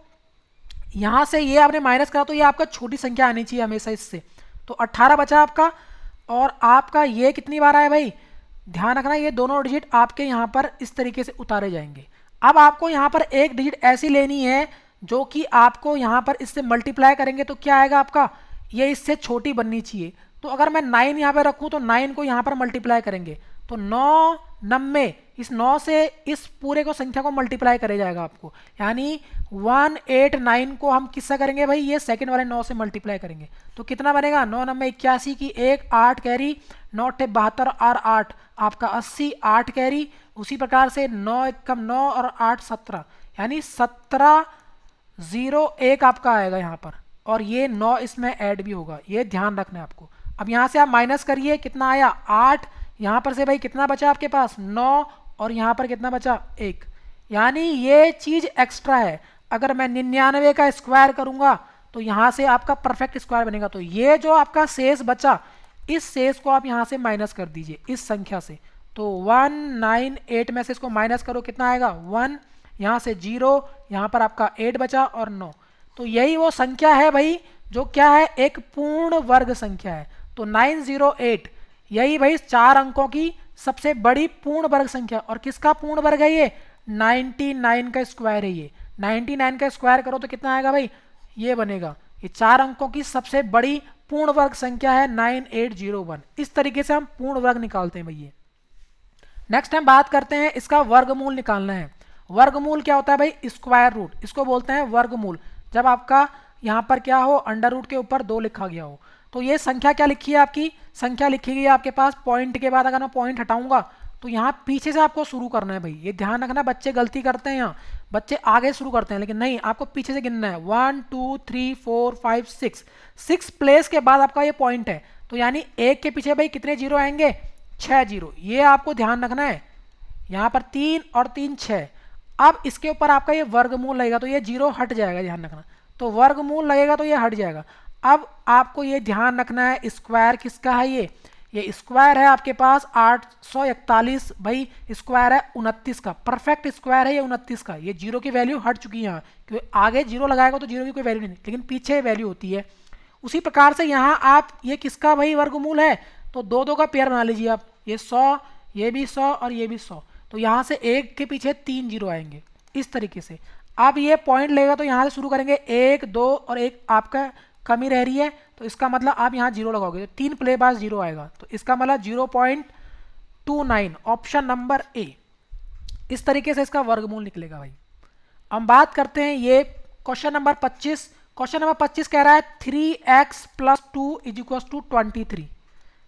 S1: यहाँ से ये आपने माइनस करा तो ये आपका छोटी संख्या आनी चाहिए हमेशा इससे, तो 18 बचा आपका, और आपका ये कितनी बार आया भाई, ध्यान रखना ये दोनों डिजिट आपके यहाँ पर इस तरीके से उतारे जाएंगे। अब आपको यहाँ पर एक डिजिट ऐसी लेनी है जो कि आपको यहाँ पर इससे मल्टीप्लाई करेंगे तो क्या आएगा आपका, ये इससे छोटी बननी चाहिए। तो अगर मैं 9 यहाँ पे रखूँ तो 9 को यहाँ पर मल्टीप्लाई करेंगे तो 9 नब्बे, इस 9 से इस पूरे को संख्या को मल्टीप्लाई करे जाएगा आपको, यानी 189 को हम किससे करेंगे भाई, ये सेकंड वाले 9 से मल्टीप्लाई करेंगे तो कितना बनेगा, 9 नब्बे 81 की 1 8 कैरी, 9 अट्ठे 72 और 8 आपका 80, 8 कैरी, उसी प्रकार से 9 एकम 9 और 8 17, यानी 1701 आपका आएगा यहाँ पर, और ये 9 इसमें ऐड भी होगा, ये ध्यान रखना है आपको। अब यहाँ से आप माइनस करिए, कितना आया 8, यहाँ पर से भाई कितना बचा आपके पास 9, और यहाँ पर कितना बचा 1, यानी ये चीज़ एक्स्ट्रा है। अगर मैं 99 का स्क्वायर करूंगा तो यहाँ से आपका परफेक्ट स्क्वायर बनेगा। तो ये जो आपका शेष बचा, इस शेष को आप यहाँ से माइनस कर दीजिए इस संख्या से। तो 198 में से इसको माइनस करो, कितना आएगा 1, यहाँ से 0, यहाँ पर आपका 8 बचा और 9। तो यही वो संख्या है भाई जो क्या है, एक पूर्ण वर्ग संख्या है। तो 908 यही भाई 4 अंकों की सबसे बड़ी पूर्ण वर्ग संख्या। और किसका पूर्ण वर्ग है ये, 99 का स्क्वायर है ये। 99 का स्क्वायर करो तो कितना आएगा भाई, ये बनेगा। ये 4 अंकों की सबसे बड़ी पूर्ण वर्ग संख्या है 9801। इस तरीके से हम पूर्ण वर्ग निकालते हैं भैया। नेक्स्ट हम बात करते हैं इसका वर्गमूल निकालना है। वर्गमूल क्या होता है भाई, स्क्वायर रूट, इसको बोलते हैं वर्गमूल। जब आपका यहाँ पर क्या हो, अंडर रूट के ऊपर 2 लिखा गया हो। तो ये संख्या क्या लिखी है, आपकी संख्या लिखी गई है आपके पास पॉइंट के बाद। अगर मैं पॉइंट हटाऊंगा तो यहाँ पीछे से आपको शुरू करना है भाई। ये ध्यान रखना, बच्चे गलती करते हैं, यहाँ बच्चे आगे शुरू करते हैं, लेकिन नहीं, आपको पीछे से गिनना है। 1 2 3 4 5 6, 6 प्लेस के बाद आपका ये पॉइंट है। तो यानी 1 के पीछे भाई कितने जीरो आएंगे, 6 जीरो। ये आपको ध्यान रखना है। यहाँ पर 3 और 3 6। अब इसके ऊपर आपका ये वर्गमूल लगेगा तो ये जीरो हट जाएगा, ध्यान रखना। तो वर्गमूल लगेगा तो ये हट जाएगा। अब आपको ये ध्यान रखना है, स्क्वायर किसका है, ये स्क्वायर है आपके पास 841 भाई। स्क्वायर है 29 का, परफेक्ट स्क्वायर है ये 29 का। ये जीरो की वैल्यू हट चुकी है यहाँ, क्योंकि आगे जीरो लगाएगा तो जीरो की कोई वैल्यू नहीं, लेकिन पीछे वैल्यू होती है। उसी प्रकार से यहाँ आप ये किसका भाई वर्गमूल है, तो 2 का पेयर बना लीजिए आप। ये 100, ये भी 100 और ये भी 100। तो यहाँ से 1 के पीछे 3 जीरो आएंगे इस तरीके से। अब ये पॉइंट लेगा तो यहाँ से शुरू करेंगे 1 2 और 1 आपका कमी रह रही है, तो इसका मतलब आप यहाँ जीरो लगाओगे तो 3 प्ले बाद जीरो आएगा। तो इसका मतलब 0.29, ऑप्शन नंबर ए। इस तरीके से इसका वर्गमूल निकलेगा भाई। हम बात करते हैं ये क्वेश्चन नंबर 25। क्वेश्चन नंबर 25 कह रहा है 3x + 2 = 23।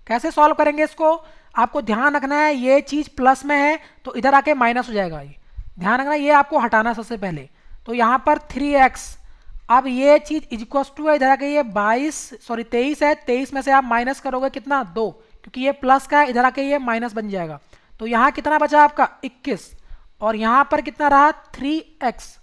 S1: कैसे सॉल्व करेंगे इसको, आपको ध्यान रखना है ये चीज़ प्लस में है तो इधर आके माइनस हो जाएगा। ये ध्यान रखना, ये आपको हटाना सबसे पहले। तो यहाँ पर 3x, अब ये चीज़ इक्वल्स टू है, इधर आके ये 23 है, 23 में से आप माइनस करोगे कितना 2, क्योंकि ये प्लस का है, इधर आके ये माइनस बन जाएगा। तो यहाँ कितना बचा आपका 21, और यहाँ पर कितना रहा 3x।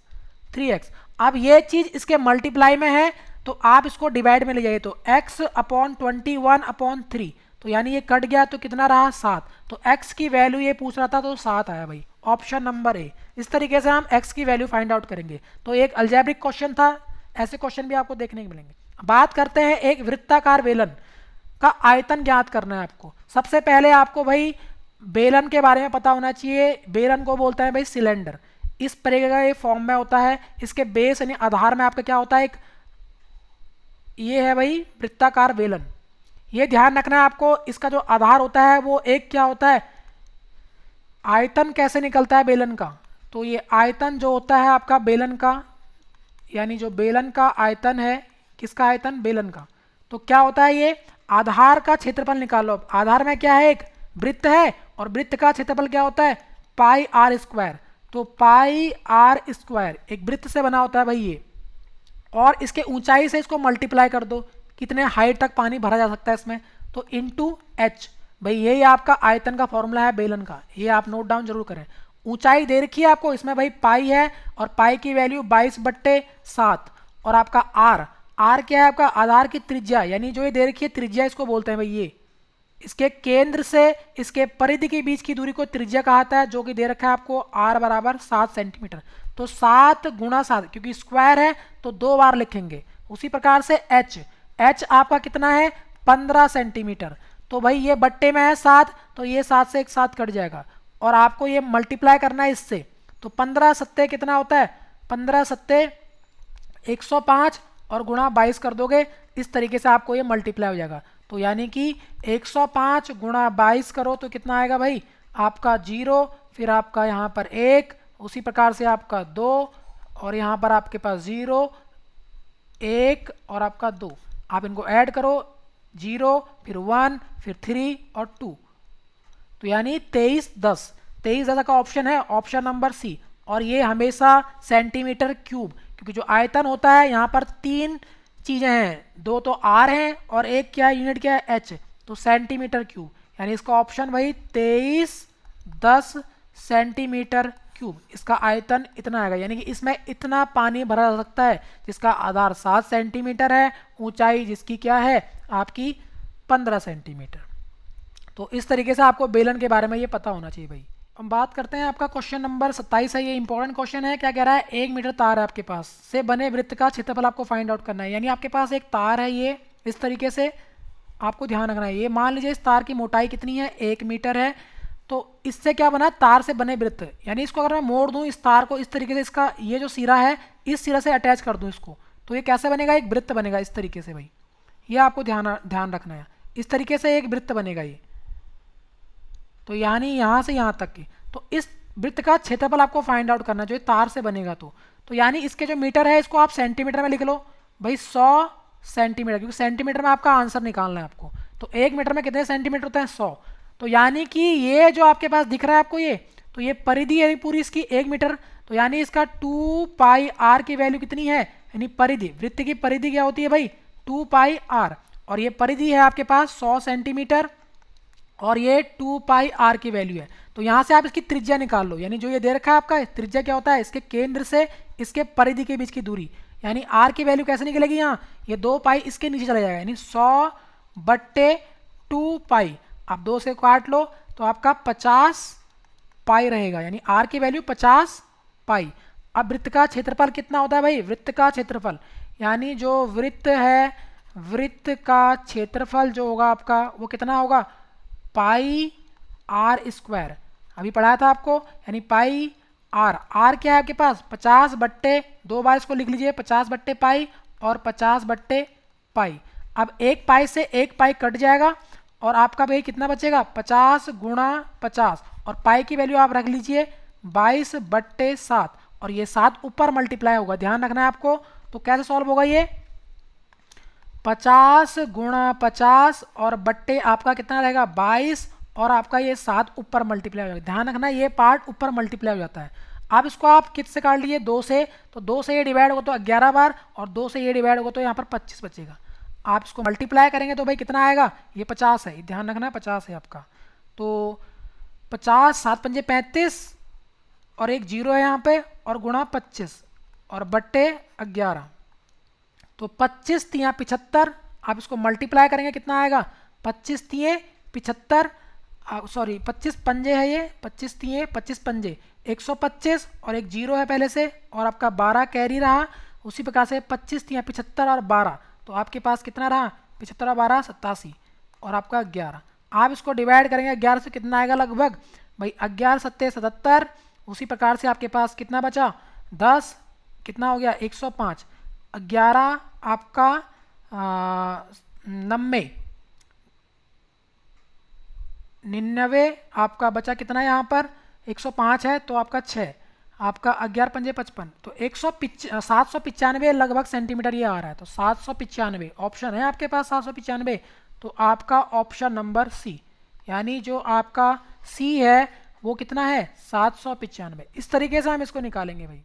S1: अब ये चीज़ इसके मल्टीप्लाई में है तो आप इसको डिवाइड में ले जाइए। तो x/21/3, तो यानी ये कट गया तो कितना रहा 7। तो x की वैल्यू ये पूछ रहा था तो 7 आया भाई, ऑप्शन नंबर ए। इस तरीके से हम x की वैल्यू फाइंड आउट करेंगे। तो एक अलजेब्रिक क्वेश्चन था, ऐसे क्वेश्चन भी आपको देखने को मिलेंगे। बात करते हैं एक वृत्ताकार बेलन का आयतन ज्ञात करना है आपको। सबसे पहले आपको भाई बेलन के बारे में पता होना चाहिए। बेलन को बोलते हैं भाई सिलेंडर। इस तरीके का ये फॉर्म में होता है। इसके बेस यानी आधार में आपका क्या होता है, एक ये है भाई वृत्ताकार बेलन। ये ध्यान रखना है आपको, इसका जो आधार होता है वो एक क्या होता है, आयतन कैसे निकलता है बेलन का। तो ये आयतन जो होता है आपका बेलन का, यानी जो बेलन का आयतन है, किसका आयतन, बेलन का। तो क्या होता है, ये आधार का क्षेत्रफल निकालो। आधार में क्या है, एक वृत्त है, और वृत्त का क्षेत्रफल क्या होता है πr²। तो πr² एक वृत्त से बना होता है भाई ये, और इसके ऊंचाई से इसको मल्टीप्लाई कर दो, कितने हाइट तक पानी भरा जा सकता है इसमें, तो इंटू h। भाई यही आपका आयतन का फॉर्मूला है बेलन का, ये आप नोट डाउन जरूर करें। ऊंचाई दे रखी है आपको, इसमें भाई पाई है, और पाई की वैल्यू 22/7। और आपका आर क्या है, आपका आधार की त्रिज्या, यानी जो ये दे रखी है त्रिज्या इसको बोलते हैं भाई ये। इसके केंद्र से इसके परिधि के बीच की दूरी को त्रिज्या कहा जाता है, जो कि दे रखा है आपको r = 7 सेंटीमीटर। तो 7 × 7, क्योंकि स्क्वायर है तो 2 बार लिखेंगे। उसी प्रकार से h आपका कितना है 15 सेंटीमीटर। तो भाई ये बट्टे में है 7, तो ये 7 से एक 7 कट जाएगा, और आपको ये मल्टीप्लाई करना है इससे। तो 15 सत्ते कितना होता है, 15 सत्ते 105, और गुणा 22 कर दोगे, इस तरीके से आपको ये मल्टीप्लाई हो जाएगा। तो यानी कि 105 × 22 करो तो कितना आएगा भाई, आपका 0, फिर आपका यहाँ पर 1, उसी प्रकार से आपका 2, और यहाँ पर आपके पास 0 1 और आपका 2। आप इनको ऐड करो, 0 फिर 1 फिर 3 और 2, तो यानी 2310। 2310 का ऑप्शन है ऑप्शन नंबर सी। और ये हमेशा सेंटीमीटर क्यूब, क्योंकि जो आयतन होता है यहाँ पर 3 चीज़ें हैं, 2 तो आर हैं और एक क्या है यूनिट क्या है एच, तो सेंटीमीटर क्यूब, यानी इसका ऑप्शन भाई 2310 सेंटीमीटर क्यूब, इसका आयतन इतना आएगा, यानी कि इसमें इतना पानी भरा जा सकता है, जिसका आधार 7 सेंटीमीटर है, ऊंचाई जिसकी क्या है आपकी 15 सेंटीमीटर। तो इस तरीके से आपको बेलन के बारे में ये पता होना चाहिए भाई। हम बात करते हैं आपका क्वेश्चन नंबर 27 है, ये इंपॉर्टेंट क्वेश्चन है। क्या कह रहा है, 1 मीटर तार है आपके पास से बने वृत्त का क्षेत्रफल आपको फाइंड आउट करना है। यानी आपके पास एक तार है, ये इस तरीके से आपको ध्यान रखना है। ये मान लीजिए इस तार की मोटाई कितनी है, 1 मीटर है। तो इससे क्या बना, तार से बने वृत्त, यानी इसको अगर मैं मोड़ दूं इस तार को इस तरीके से, इसका ये जो सिरा है इस सिरा से अटैच कर दूं इसको, तो ये कैसे बनेगा, एक वृत्त बनेगा इस तरीके से भाई। ये आपको ध्यान रखना है, इस तरीके से एक वृत्त बनेगा ये। तो यानी यहाँ से यहाँ तक की, तो इस वृत्त का क्षेत्रफल आपको फाइंड आउट करना है जो ये तार से बनेगा। तो यानी इसके जो मीटर है इसको आप सेंटीमीटर में लिख लो भाई, 100 सेंटीमीटर, क्योंकि सेंटीमीटर में आपका आंसर निकालना है आपको। तो 1 मीटर में कितने सेंटीमीटर होते हैं, 100। तो यानी कि ये जो आपके पास दिख रहा है आपको, ये तो ये परिधि है पूरी इसकी 1 मीटर। तो यानी इसका 2 पाई आर की वैल्यू कितनी है, यानी परिधि, वृत्त की परिधि क्या होती है भाई, 2 पाई आर। और ये परिधि है आपके पास 100 सेंटीमीटर और ये 2 पाई आर की वैल्यू है। तो यहाँ से आप इसकी त्रिज्या निकाल लो, यानी जो ये दे रखा है आपका त्रिज्या क्या होता है, इसके केंद्र से इसके परिधि के बीच की दूरी। यानी आर की वैल्यू कैसे निकलेगी, यहाँ ये 2 पाई इसके नीचे चला जाएगा, यानी 100/2 पाई। आप 2 से काट लो तो आपका 50 पाई रहेगा, यानी आर की वैल्यू 50 पाई। अब वृत्त का क्षेत्रफल कितना होता है भाई, वृत्त का क्षेत्रफल यानी जो वृत्त है, वृत्त का क्षेत्रफल जो होगा आपका वो कितना होगा, पाई आर स्क्वायर। अभी पढ़ाया था आपको, यानी पाई आर। आर क्या है आपके पास, 50/2 बार इसको लिख लीजिए, 50/पाई और 50/पाई। अब एक पाई से एक पाई कट जाएगा और आपका भाई कितना बचेगा, 50 गुणा 50, और पाई की वैल्यू आप रख लीजिए 22/7, और ये 7 ऊपर मल्टीप्लाई होगा, ध्यान रखना है आपको। तो कैसे सॉल्व होगा ये, 50 गुणा 50 और बट्टे आपका कितना रहेगा 22, और आपका ये 7 ऊपर मल्टीप्लाई हो जाएगा। ध्यान रखना ये पार्ट ऊपर मल्टीप्लाई हो जाता है। अब इसको आप किससे काट लीजिए, 2 से। तो 2 से ये डिवाइड होगा तो 11 बार, और 2 से ये डिवाइड होगा तो यहाँ पर 25 बचेगा। आप इसको मल्टीप्लाई करेंगे तो भाई कितना आएगा, ये 50 है, ध्यान रखना 50 है आपका। तो 50, 7 पंजे 35 और एक 0 है यहाँ पे, और गुणा 25 और बट्टे 11। तो 25 तियाँ 75, आप इसको मल्टीप्लाई करेंगे कितना आएगा, 25 तिये 75, सॉरी 25 पंजे है ये, 25 तिये 25 पंजे 125, और एक 0 है पहले से, और आपका 12 कैरी रहा। उसी प्रकार से 25 तियाँ 75 और 12, तो आपके पास कितना रहा, 75 और 12 87, और आपका 11। आप इसको डिवाइड करेंगे 11 से कितना आएगा लगभग भाई, 11 सत्ते 77। उसी प्रकार से आपके पास कितना बचा, 10 कितना हो गया 105, 11 आपका 99 आपका बचा कितना, यहाँ पर 105 है तो आपका 6, आपका 11 पंजे 55, तो 795 लगभग सेंटीमीटर ये आ रहा है। तो 795 ऑप्शन है आपके पास 795। तो आपका ऑप्शन नंबर सी, यानी जो आपका सी है वो कितना है 795। इस तरीके से हम इसको निकालेंगे भाई।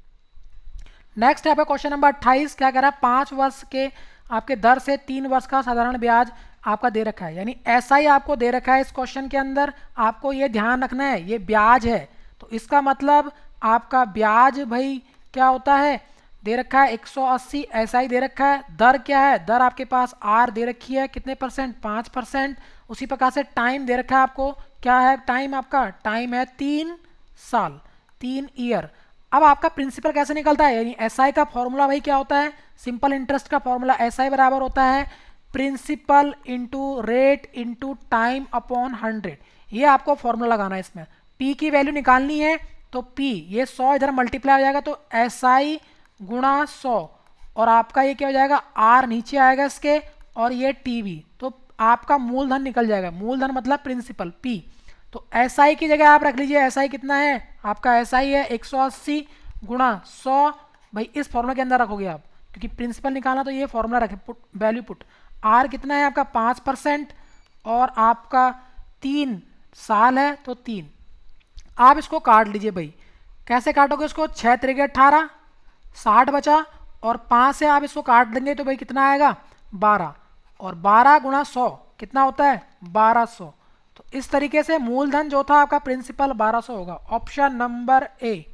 S1: नेक्स्ट है आपका क्वेश्चन नंबर 28। क्या कह रहा है, 5 वर्ष के आपके दर से 3 वर्ष का साधारण ब्याज आपका दे रखा है, यानी ऐसा ही आपको दे रखा है इस क्वेश्चन के अंदर। आपको ये ध्यान रखना है ये ब्याज है, तो इसका मतलब आपका ब्याज भाई क्या होता है, दे रखा है 180, ऐसा ही दे रखा है। दर क्या है, दर आपके पास आर दे रखी है कितने परसेंट, 5%। उसी प्रकार से टाइम दे रखा है आपको, क्या है टाइम, आपका टाइम है 3 साल, 3 ईयर। अब आपका प्रिंसिपल कैसे निकलता है, यानी एसआई का फॉर्मूला भाई क्या होता है, सिंपल इंटरेस्ट का फॉर्मूला एसआई बराबर होता है principal into rate into time upon 100। ये आपको फॉर्मूला लगाना है इसमें। पी की वैल्यू निकालनी है तो पी ये 100 इधर मल्टीप्लाई हो जाएगा तो एसआई गुणा 100, और आपका ये क्या हो जाएगा आर नीचे आएगा इसके, और ये टीवी, तो आपका मूलधन निकल जाएगा। मूलधन मतलब प्रिंसिपल पी। तो एसआई की जगह आप रख लीजिए, एसआई कितना है आपका, एसआई है 180 गुणा 100 भाई, इस फॉर्मूला के अंदर रखोगे आप, क्योंकि प्रिंसिपल निकालना तो ये फॉर्मूला रखे, पुट वैल्यू पुट। आर कितना है आपका 5%, और आपका 3 साल है तो 3। आप इसको काट लीजिए भाई, कैसे काटोगे इसको, 6 त्रिके 18, 60 बचा, और 5 से आप इसको काट देंगे तो भाई कितना आएगा 12, और 12 गुणा 100 कितना होता है 1200। तो इस तरीके से मूलधन जो था आपका प्रिंसिपल 1200 होगा। ऑप्शन नंबर ए,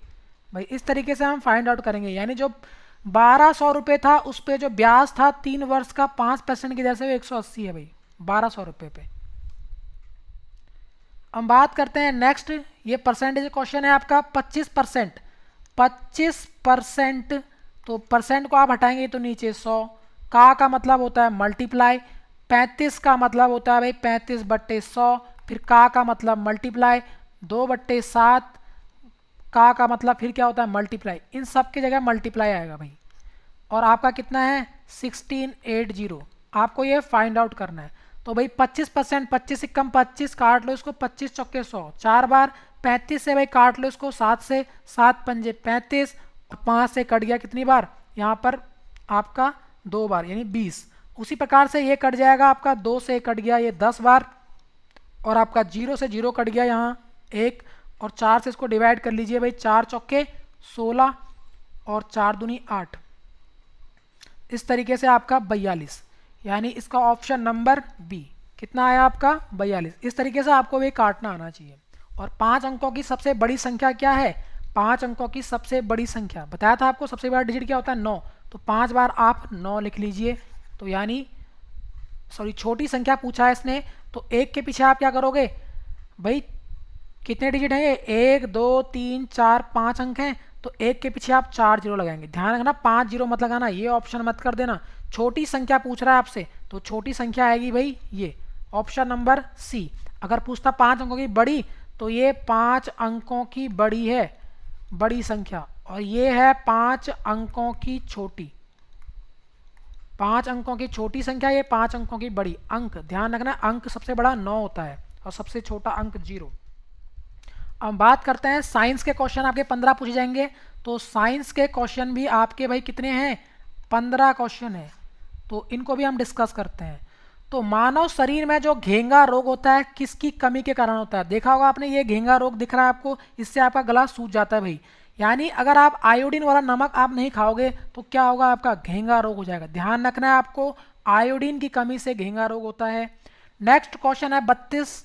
S1: भाई इस तरीके से हम फाइंड आउट करेंगे, यानी जो 1200 रुपये था उस पर जो ब्याज था 3 वर्ष का 5% की दर से वो 180 है भाई 1200 रुपये पे। हम बात करते हैं नेक्स्ट, ये परसेंटेज क्वेश्चन है आपका 25%। 25%, तो परसेंट को आप हटाएंगे तो नीचे 100, का मतलब होता है मल्टीप्लाई, 35 का मतलब होता है भाई 35/100, फिर का मतलब मल्टीप्लाई, 2/7, का मतलब फिर क्या होता है मल्टीप्लाई, इन सब की जगह मल्टीप्लाई आएगा भाई। और आपका कितना है 1680, आपको ये फाइंड आउट करना है। तो भाई 25%, 25 से कम 25 काट लो इसको, 25 चौके 100, 4 बार 35 से भाई काट लो इसको 7 से, 7 पंजे 35, और 5 से कट गया कितनी बार यहाँ पर आपका 2 बार यानी 20। उसी प्रकार से ये कट जाएगा आपका 2 से कट गया ये 10 बार, और आपका 0 से 0 कट गया यहाँ 1, और 4 से इसको डिवाइड कर लीजिए भाई, 4 चौके 16 और 4 दूनी 8, इस तरीके से आपका 42, यानी इसका ऑप्शन नंबर बी कितना आया आपका 42। इस तरीके से आपको ये काटना आना चाहिए। और 5 अंकों की सबसे बड़ी संख्या क्या है, 5 अंकों की सबसे बड़ी संख्या बताया था आपको, सबसे बड़ा डिजिट क्या होता है 9, तो 5 बार आप 9 लिख लीजिए। तो यानी सॉरी छोटी संख्या पूछा है इसने, तो 1 के पीछे आप क्या करोगे भाई, कितने डिजिट हैं ये 1 2 3 4 5 अंक हैं, तो 1 के पीछे आप 4 जीरो लगाएंगे। ध्यान रखना 5 जीरो मत लगाना, ये ऑप्शन मत कर देना। छोटी संख्या पूछ रहा है आपसे, तो छोटी संख्या आएगी भाई ये ऑप्शन नंबर सी। अगर पूछता 5 अंकों की बड़ी, तो ये 5 अंकों की बड़ी है बड़ी संख्या, और ये है 5 अंकों की छोटी, 5 अंकों की छोटी संख्या, ये 5 अंकों की बड़ी। अंक ध्यान रखना, अंक सबसे बड़ा 9 होता है और सबसे छोटा अंक 0। अब बात करते हैं साइंस के क्वेश्चन, आपके 15 पूछे जाएंगे। तो साइंस के क्वेश्चन भी आपके भाई कितने हैं 15 क्वेश्चन है, तो इनको भी हम डिस्कस करते हैं। तो मानव शरीर में जो घेंगा रोग होता है किसकी कमी के कारण होता है, देखा होगा आपने, ये घेंगा रोग दिख रहा है आपको, इससे आपका गला सूज जाता है भाई। यानी अगर आप आयोडीन वाला नमक आप नहीं खाओगे तो क्या होगा, आपका घेंगा रोग हो जाएगा। ध्यान रखना है आपको, आयोडीन की कमी से घेंगा रोग होता है। नेक्स्ट क्वेश्चन है 32,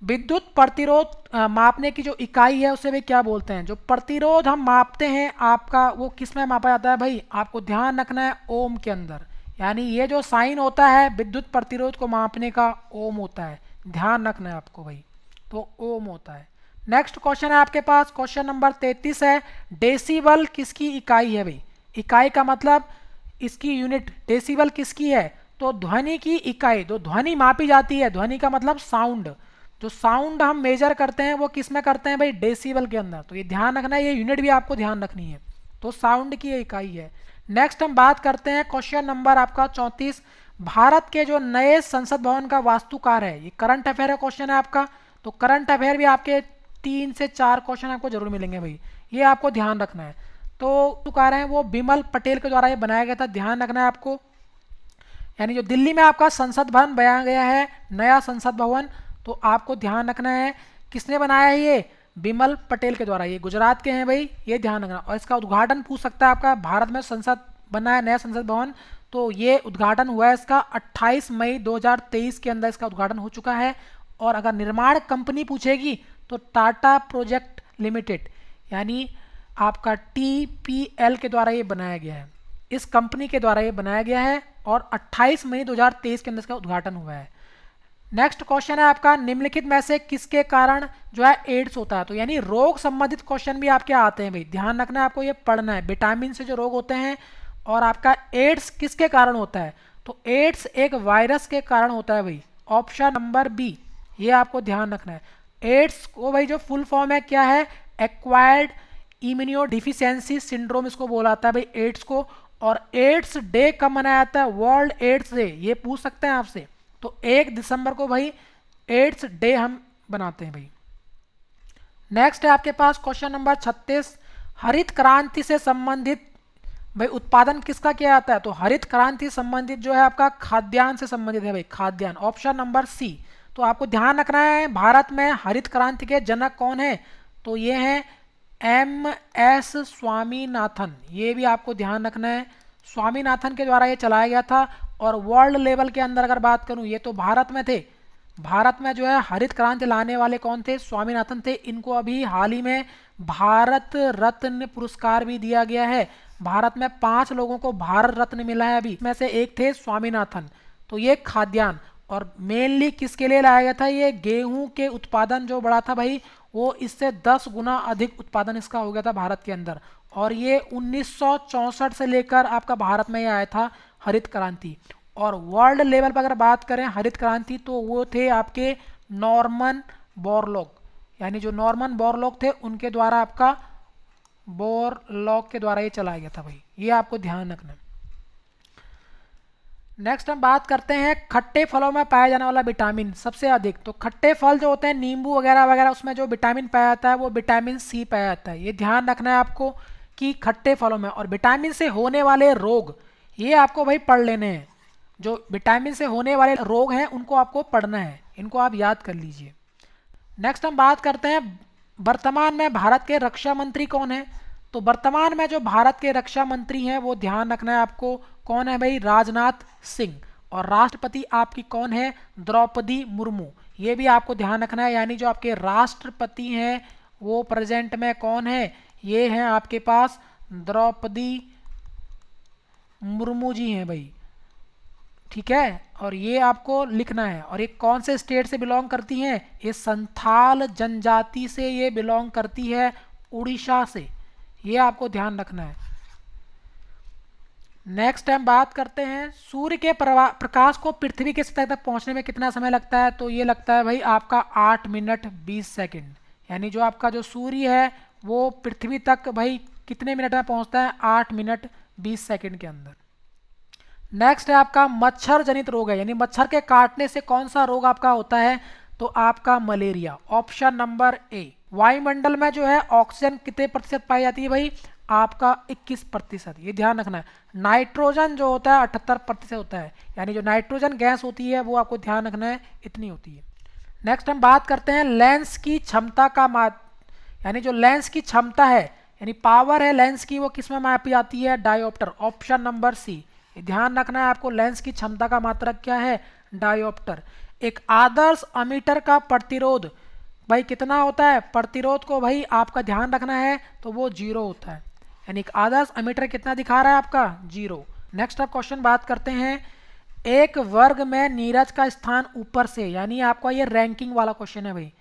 S1: विद्युत प्रतिरोध मापने की जो इकाई है उसे वे क्या बोलते हैं। जो प्रतिरोध हम मापते हैं आपका, वो किस में मापा जाता है भाई, आपको ध्यान रखना है ओम के अंदर। यानी ये जो साइन होता है विद्युत प्रतिरोध को मापने का, ओम होता है, ध्यान रखना है आपको भाई, तो ओम होता है। नेक्स्ट क्वेश्चन है आपके पास, क्वेश्चन नंबर 33 है, डेसिबल किसकी इकाई है भाई। इकाई का मतलब इसकी यूनिट, डेसिबल किसकी है, तो ध्वनि की इकाई, तो ध्वनि मापी जाती है, ध्वनि का मतलब साउंड, जो साउंड हम मेजर करते हैं वो किस में करते हैं भाई, डेसिबल के अंदर। तो ये ध्यान रखना है, ये यूनिट भी आपको ध्यान रखनी है, तो साउंड की इकाई है। नेक्स्ट हम बात करते हैं क्वेश्चन नंबर आपका 34, भारत के जो नए संसद भवन का वास्तुकार है, ये करंट अफेयर का क्वेश्चन है आपका। तो करंट अफेयर भी आपके 3 से 4 क्वेश्चन आपको जरूर मिलेंगे भाई, ये आपको ध्यान रखना है। तो वास्तुकार हैं वो बिमल पटेल के द्वारा ये बनाया गया था, ध्यान रखना है आपको। यानी जो दिल्ली में आपका संसद भवन बनाया गया है, नया संसद भवन, तो आपको ध्यान रखना है किसने बनाया है, ये बिमल पटेल के द्वारा, ये गुजरात के हैं भाई, ये ध्यान रखना। और इसका उद्घाटन पूछ सकता है आपका, भारत में संसद बना है नया संसद भवन, तो ये उद्घाटन हुआ है इसका 28 मई 2023 के अंदर इसका उद्घाटन हो चुका है। और अगर निर्माण कंपनी पूछेगी तो टाटा प्रोजेक्ट लिमिटेड, यानी आपका TPL के द्वारा ये बनाया गया है, इस कंपनी के द्वारा ये बनाया गया है, और 28 मई 2023 के अंदर इसका उद्घाटन हुआ है। नेक्स्ट क्वेश्चन है आपका, निम्नलिखित में से किसके कारण जो है एड्स होता है। तो यानी रोग संबंधित क्वेश्चन भी आपके आते हैं भाई, ध्यान रखना है आपको, ये पढ़ना है। विटामिन से जो रोग होते हैं, और आपका एड्स किसके कारण होता है, तो एड्स एक वायरस के कारण होता है भाई, ऑप्शन नंबर बी, ये आपको ध्यान रखना है। एड्स को भाई जो फुल फॉर्म है क्या है, एक्वायर्ड इम्यूनो डिफिशियंसी सिंड्रोम इसको बोला जाता है भाई एड्स को। और एड्स डे कब मनाया जाता है, वर्ल्ड एड्स डे, ये पूछ सकते हैं आपसे। तो 1 दिसंबर को भाई एड्स डे हम बनाते हैं भाई। नेक्स्ट है आपके पास क्वेश्चन नंबर 36, हरित क्रांति से संबंधित भाई उत्पादन किसका किया जाता है। तो हरित क्रांति संबंधित जो है आपका खाद्यान्न से संबंधित है भाई, खाद्यान्न, ऑप्शन नंबर सी। तो आपको ध्यान रखना है भारत में हरित क्रांति के जनक कौन है, तो ये हैं MS स्वामीनाथन, ये भी आपको ध्यान रखना है, स्वामीनाथन के द्वारा ये चलाया गया था। और वर्ल्ड लेवल के अंदर अगर बात करूं, ये तो भारत में थे, भारत में जो है हरित क्रांति लाने वाले कौन थे? स्वामीनाथन थे। इनको अभी हाल ही में भारत रत्न पुरस्कार भी दिया गया है। भारत में 5 लोगों को भारत रत्न मिला है अभी, में से एक थे स्वामीनाथन। तो ये खाद्यान्न, और मेनली किसके लिए लाया गया था? ये गेहूं के उत्पादन जो बढ़ा था भाई, वो इससे 10 गुना अधिक उत्पादन इसका हो गया था भारत के अंदर। और ये 1964 से लेकर आपका भारत में ये आया था हरित क्रांति। और वर्ल्ड लेवल पर अगर बात करें हरित क्रांति, तो वो थे आपके नॉर्मन बोरलॉग, यानी जो नॉर्मन बोरलॉग थे उनके द्वारा, आपका बोरलॉग के द्वारा ये चलाया गया था भाई, ये आपको ध्यान रखना। नेक्स्ट हम बात करते हैं खट्टे फलों में पाया जाने वाला विटामिन सबसे अधिक। तो खट्टे फल जो होते हैं, नींबू वगैरह वगैरह, उसमें जो विटामिन पाया जाता है वो विटामिन सी पाया जाता है। ये ध्यान रखना है आपको कि खट्टे फलों में, और विटामिन से होने वाले रोग ये आपको भाई पढ़ लेने हैं। जो विटामिन से होने वाले रोग हैं उनको आपको पढ़ना है, इनको आप याद कर लीजिए। नेक्स्ट हम बात करते हैं वर्तमान में भारत के रक्षा मंत्री कौन है। तो वर्तमान में जो भारत के रक्षा मंत्री हैं वो ध्यान रखना है आपको, कौन है भाई? राजनाथ सिंह। और राष्ट्रपति आपकी कौन है? द्रौपदी मुर्मू। ये भी आपको ध्यान रखना है, यानी जो आपके राष्ट्रपति हैं वो प्रेजेंट में कौन है? ये हैं आपके पास द्रौपदी मुर्मू जी हैं भाई, ठीक है। और ये आपको लिखना है। और ये कौन से स्टेट से बिलोंग करती हैं? ये संथाल जनजाति से ये बिलोंग करती है, उड़ीसा से। ये आपको ध्यान रखना है। नेक्स्ट हम बात करते हैं सूर्य के प्रकाश को पृथ्वी के सतह तक पहुंचने में कितना समय लगता है। तो ये लगता है भाई आपका 8 मिनट 20 सेकंड, यानी जो आपका जो सूर्य है वो पृथ्वी तक भाई कितने मिनट में पहुंचता है? 8 मिनट 20 सेकंड के अंदर। नेक्स्ट है आपका मच्छर जनित रोग है, यानी मच्छर के काटने से कौन सा रोग आपका होता है? तो आपका मलेरिया, ऑप्शन नंबर ए। वायुमंडल में जो है ऑक्सीजन कितने प्रतिशत पाई जाती है भाई? आपका 21%। ये ध्यान रखना है। नाइट्रोजन जो होता है 78% होता है, यानी जो नाइट्रोजन गैस होती है वो आपको ध्यान रखना है, इतनी होती है। नेक्स्ट हम बात करते हैं लेंस की क्षमता का यानी जो लेंस की क्षमता है, यानी पावर है लेंस की, वो किस में मापी जाती है? Dioptre, option number C. ध्यान रखना है आपको, लेंस की क्षमता का मात्रक क्या है? डायोप्टर। एक आदर्श अमीटर का प्रतिरोध भाई कितना होता है? प्रतिरोध को भाई आपका ध्यान रखना है, तो वो 0 होता है, यानी एक आदर्श अमीटर कितना दिखा रहा है आपका? 0। नेक्स्ट आप क्वेश्चन बात करते हैं, एक वर्ग में नीरज का स्थान ऊपर से, यानी आपका ये रैंकिंग वाला क्वेश्चन है भाई।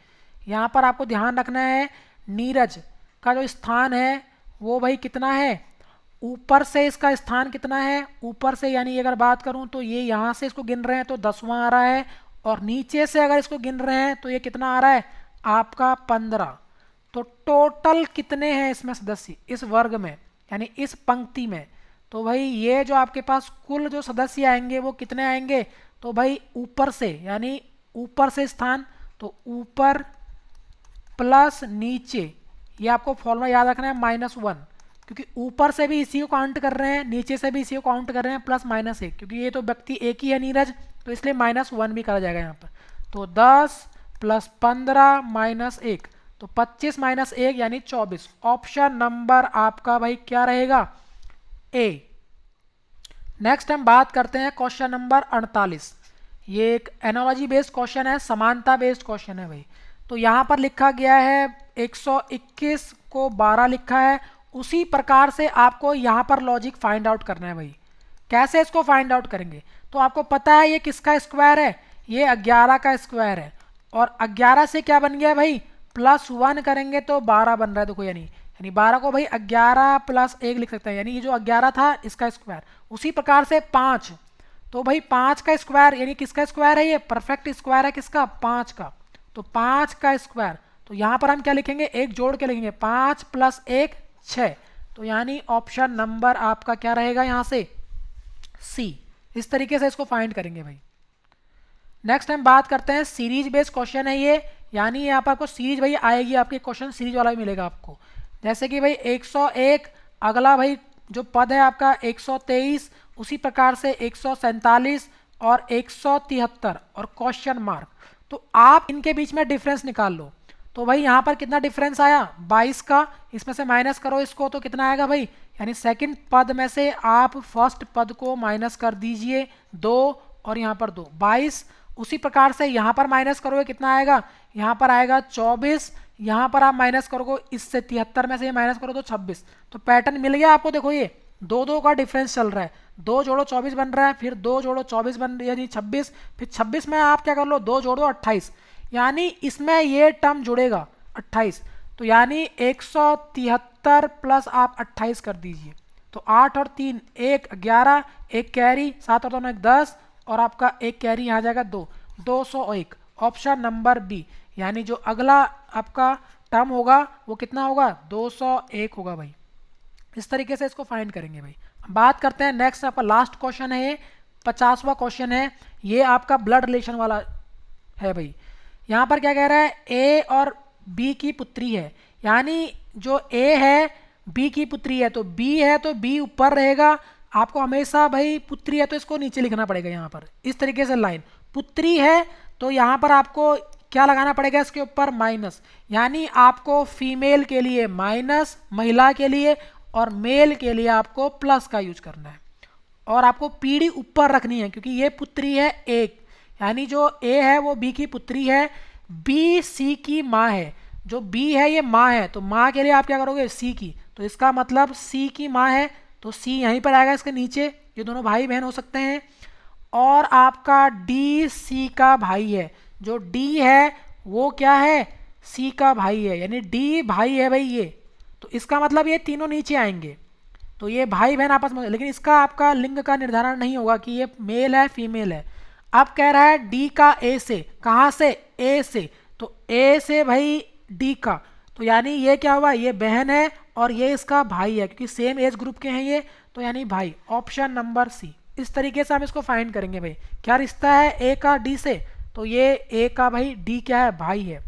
S1: यहाँ पर आपको ध्यान रखना है नीरज का जो स्थान है वो भाई कितना है? ऊपर से इसका स्थान कितना है? ऊपर से, यानी अगर बात करूं तो ये यहाँ से इसको गिन रहे हैं तो 10वां आ रहा है, और नीचे से अगर इसको गिन रहे हैं तो ये कितना आ रहा है? आपका 15। तो टोटल कितने हैं इसमें सदस्य इस वर्ग में, यानी इस पंक्ति में? तो भाई ये जो आपके पास कुल जो सदस्य आएंगे वो कितने आएंगे? तो भाई ऊपर से, यानी ऊपर से स्थान, तो ऊपर प्लस नीचे, ये आपको फॉर्मूला याद रखना है, -1, क्योंकि ऊपर से भी इसी को काउंट कर रहे हैं, नीचे से भी इसी को काउंट कर रहे हैं, प्लस -1, क्योंकि ये तो व्यक्ति एक ही है नीरज, तो इसलिए -1 भी करा जाएगा यहाँ पर। तो 10 + 15 - 1, तो 25 - 1 यानी 24। ऑप्शन नंबर आपका भाई क्या रहेगा? ए। नेक्स्ट हम बात करते हैं क्वेश्चन नंबर 48। ये एक एनोलॉजी बेस्ड क्वेश्चन है, समानता बेस्ड क्वेश्चन है भाई। तो यहाँ पर लिखा गया है 121 को 12 लिखा है, उसी प्रकार से आपको यहाँ पर लॉजिक फाइंड आउट करना है भाई। कैसे इसको फाइंड आउट करेंगे? तो आपको पता है ये किसका स्क्वायर है? ये 11 का स्क्वायर है, और 11 से क्या बन गया भाई? +1 करेंगे तो 12 बन रहा है, देखो, यानी 12 को भाई 11 + 1 लिख सकते हैं, यानी ये जो 11 था इसका स्क्वायर। उसी प्रकार से 5, तो भाई 5 का स्क्वायर, यानी किसका स्क्वायर है? ये परफेक्ट स्क्वायर है किसका? 5 का। तो 5 का स्क्वायर, तो यहाँ पर हम क्या लिखेंगे? एक जोड़ के लिखेंगे, 5 + 1 6। तो यानी ऑप्शन नंबर आपका क्या रहेगा यहाँ से? सी। इस तरीके से इसको फाइंड करेंगे भाई। नेक्स्ट हम बात करते हैं सीरीज बेस्ड क्वेश्चन है ये, यानी यहाँ पर आपको सीरीज भाई आएगी, आपके क्वेश्चन सीरीज वाला भी मिलेगा आपको। जैसे कि भाई 101, अगला भाई जो पद है आपका 123, उसी प्रकार से 147 और 173 और क्वेश्चन मार्क। तो आप इनके बीच में डिफरेंस निकाल लो। तो भाई यहाँ पर कितना डिफरेंस आया? 22 का। इसमें से माइनस करो इसको तो कितना आएगा भाई? यानी सेकंड पद में से आप फर्स्ट पद को माइनस कर दीजिए 2, और यहाँ पर 2, 22, उसी प्रकार से यहाँ पर माइनस करोगे कितना आएगा, यहाँ पर आएगा 24, यहाँ पर आप माइनस करोगे इससे 73 में से ये माइनस करो तो 26। तो पैटर्न मिल गया आपको। देखो ये 2 का डिफरेंस चल रहा है, 2 जोड़ो 24 बन रहा है, फिर 2 जोड़ो 24 बन यानी 26, फिर 26 में आप क्या कर लो 2 जोड़ो 28, यानी इसमें ये टर्म जुड़ेगा 28। तो यानी 173 प्लस आप 28 कर दीजिए, तो 8 और 3 1 11, एक कैरी 7 और 2 10, और आपका एक कैरी यहाँ जाएगा 201। ऑप्शन नंबर बी, यानी जो अगला आपका टर्म होगा वो कितना होगा 201 होगा भाई। इस तरीके से इसको फाइंड करेंगे भाई। बात करते हैं नेक्स्ट, आपका लास्ट क्वेश्चन है ये 50वां क्वेश्चन है, ये आपका ब्लड रिलेशन वाला है भाई। यहाँ पर क्या कह रहा है, ए और बी की पुत्री है, यानी जो ए है बी की पुत्री है, तो बी है तो बी ऊपर रहेगा, आपको हमेशा भाई पुत्री है तो इसको नीचे लिखना पड़ेगा। यहाँ पर इस तरीके से लाइन पुत्री है तो यहाँ पर आपको क्या लगाना पड़ेगा इसके ऊपर माइनस, यानी आपको फीमेल के लिए माइनस, महिला के लिए और मेल के लिए आपको प्लस का यूज करना है, और आपको पीढ़ी ऊपर रखनी है क्योंकि ये पुत्री है एक, यानी जो ए है वो बी की पुत्री है, बी सी की माँ है, जो बी है ये माँ है, तो माँ के लिए आप क्या करोगे सी की, तो इसका मतलब सी की माँ है तो सी यहीं पर आएगा इसके नीचे, ये दोनों भाई बहन हो सकते हैं। और आपका डी सी का भाई है, जो डी है वो क्या है सी का भाई है, यानी डी भाई है भाई ये, तो इसका मतलब ये तीनों नीचे आएंगे, तो ये भाई बहन आपस में, लेकिन इसका आपका लिंग का निर्धारण नहीं होगा कि ये मेल है फीमेल है। अब कह रहा है डी का ए से, कहाँ से ए से, तो ए से भाई डी का, तो यानी ये क्या हुआ ये बहन है और ये इसका भाई है क्योंकि सेम एज ग्रुप के हैं ये, तो यानी भाई। Option number C. इस तरीके से हम इसको फाइंड करेंगे भाई, क्या रिश्ता है ए का डी से, तो ये ए का भाई डी क्या है भाई है।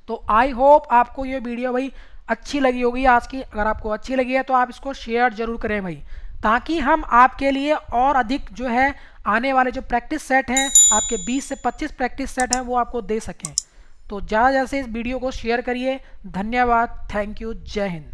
S1: तो आई होप आपको ये वीडियो भाई अच्छी लगी होगी आज की, अगर आपको अच्छी लगी है तो आप इसको शेयर जरूर करें भाई, ताकि हम आपके लिए और अधिक जो है आने वाले जो प्रैक्टिस सेट हैं आपके 20 से 25 प्रैक्टिस सेट हैं वो आपको दे सकें। तो ज़्यादा से इस वीडियो को शेयर करिए। धन्यवाद, थैंक यू, जय हिंद।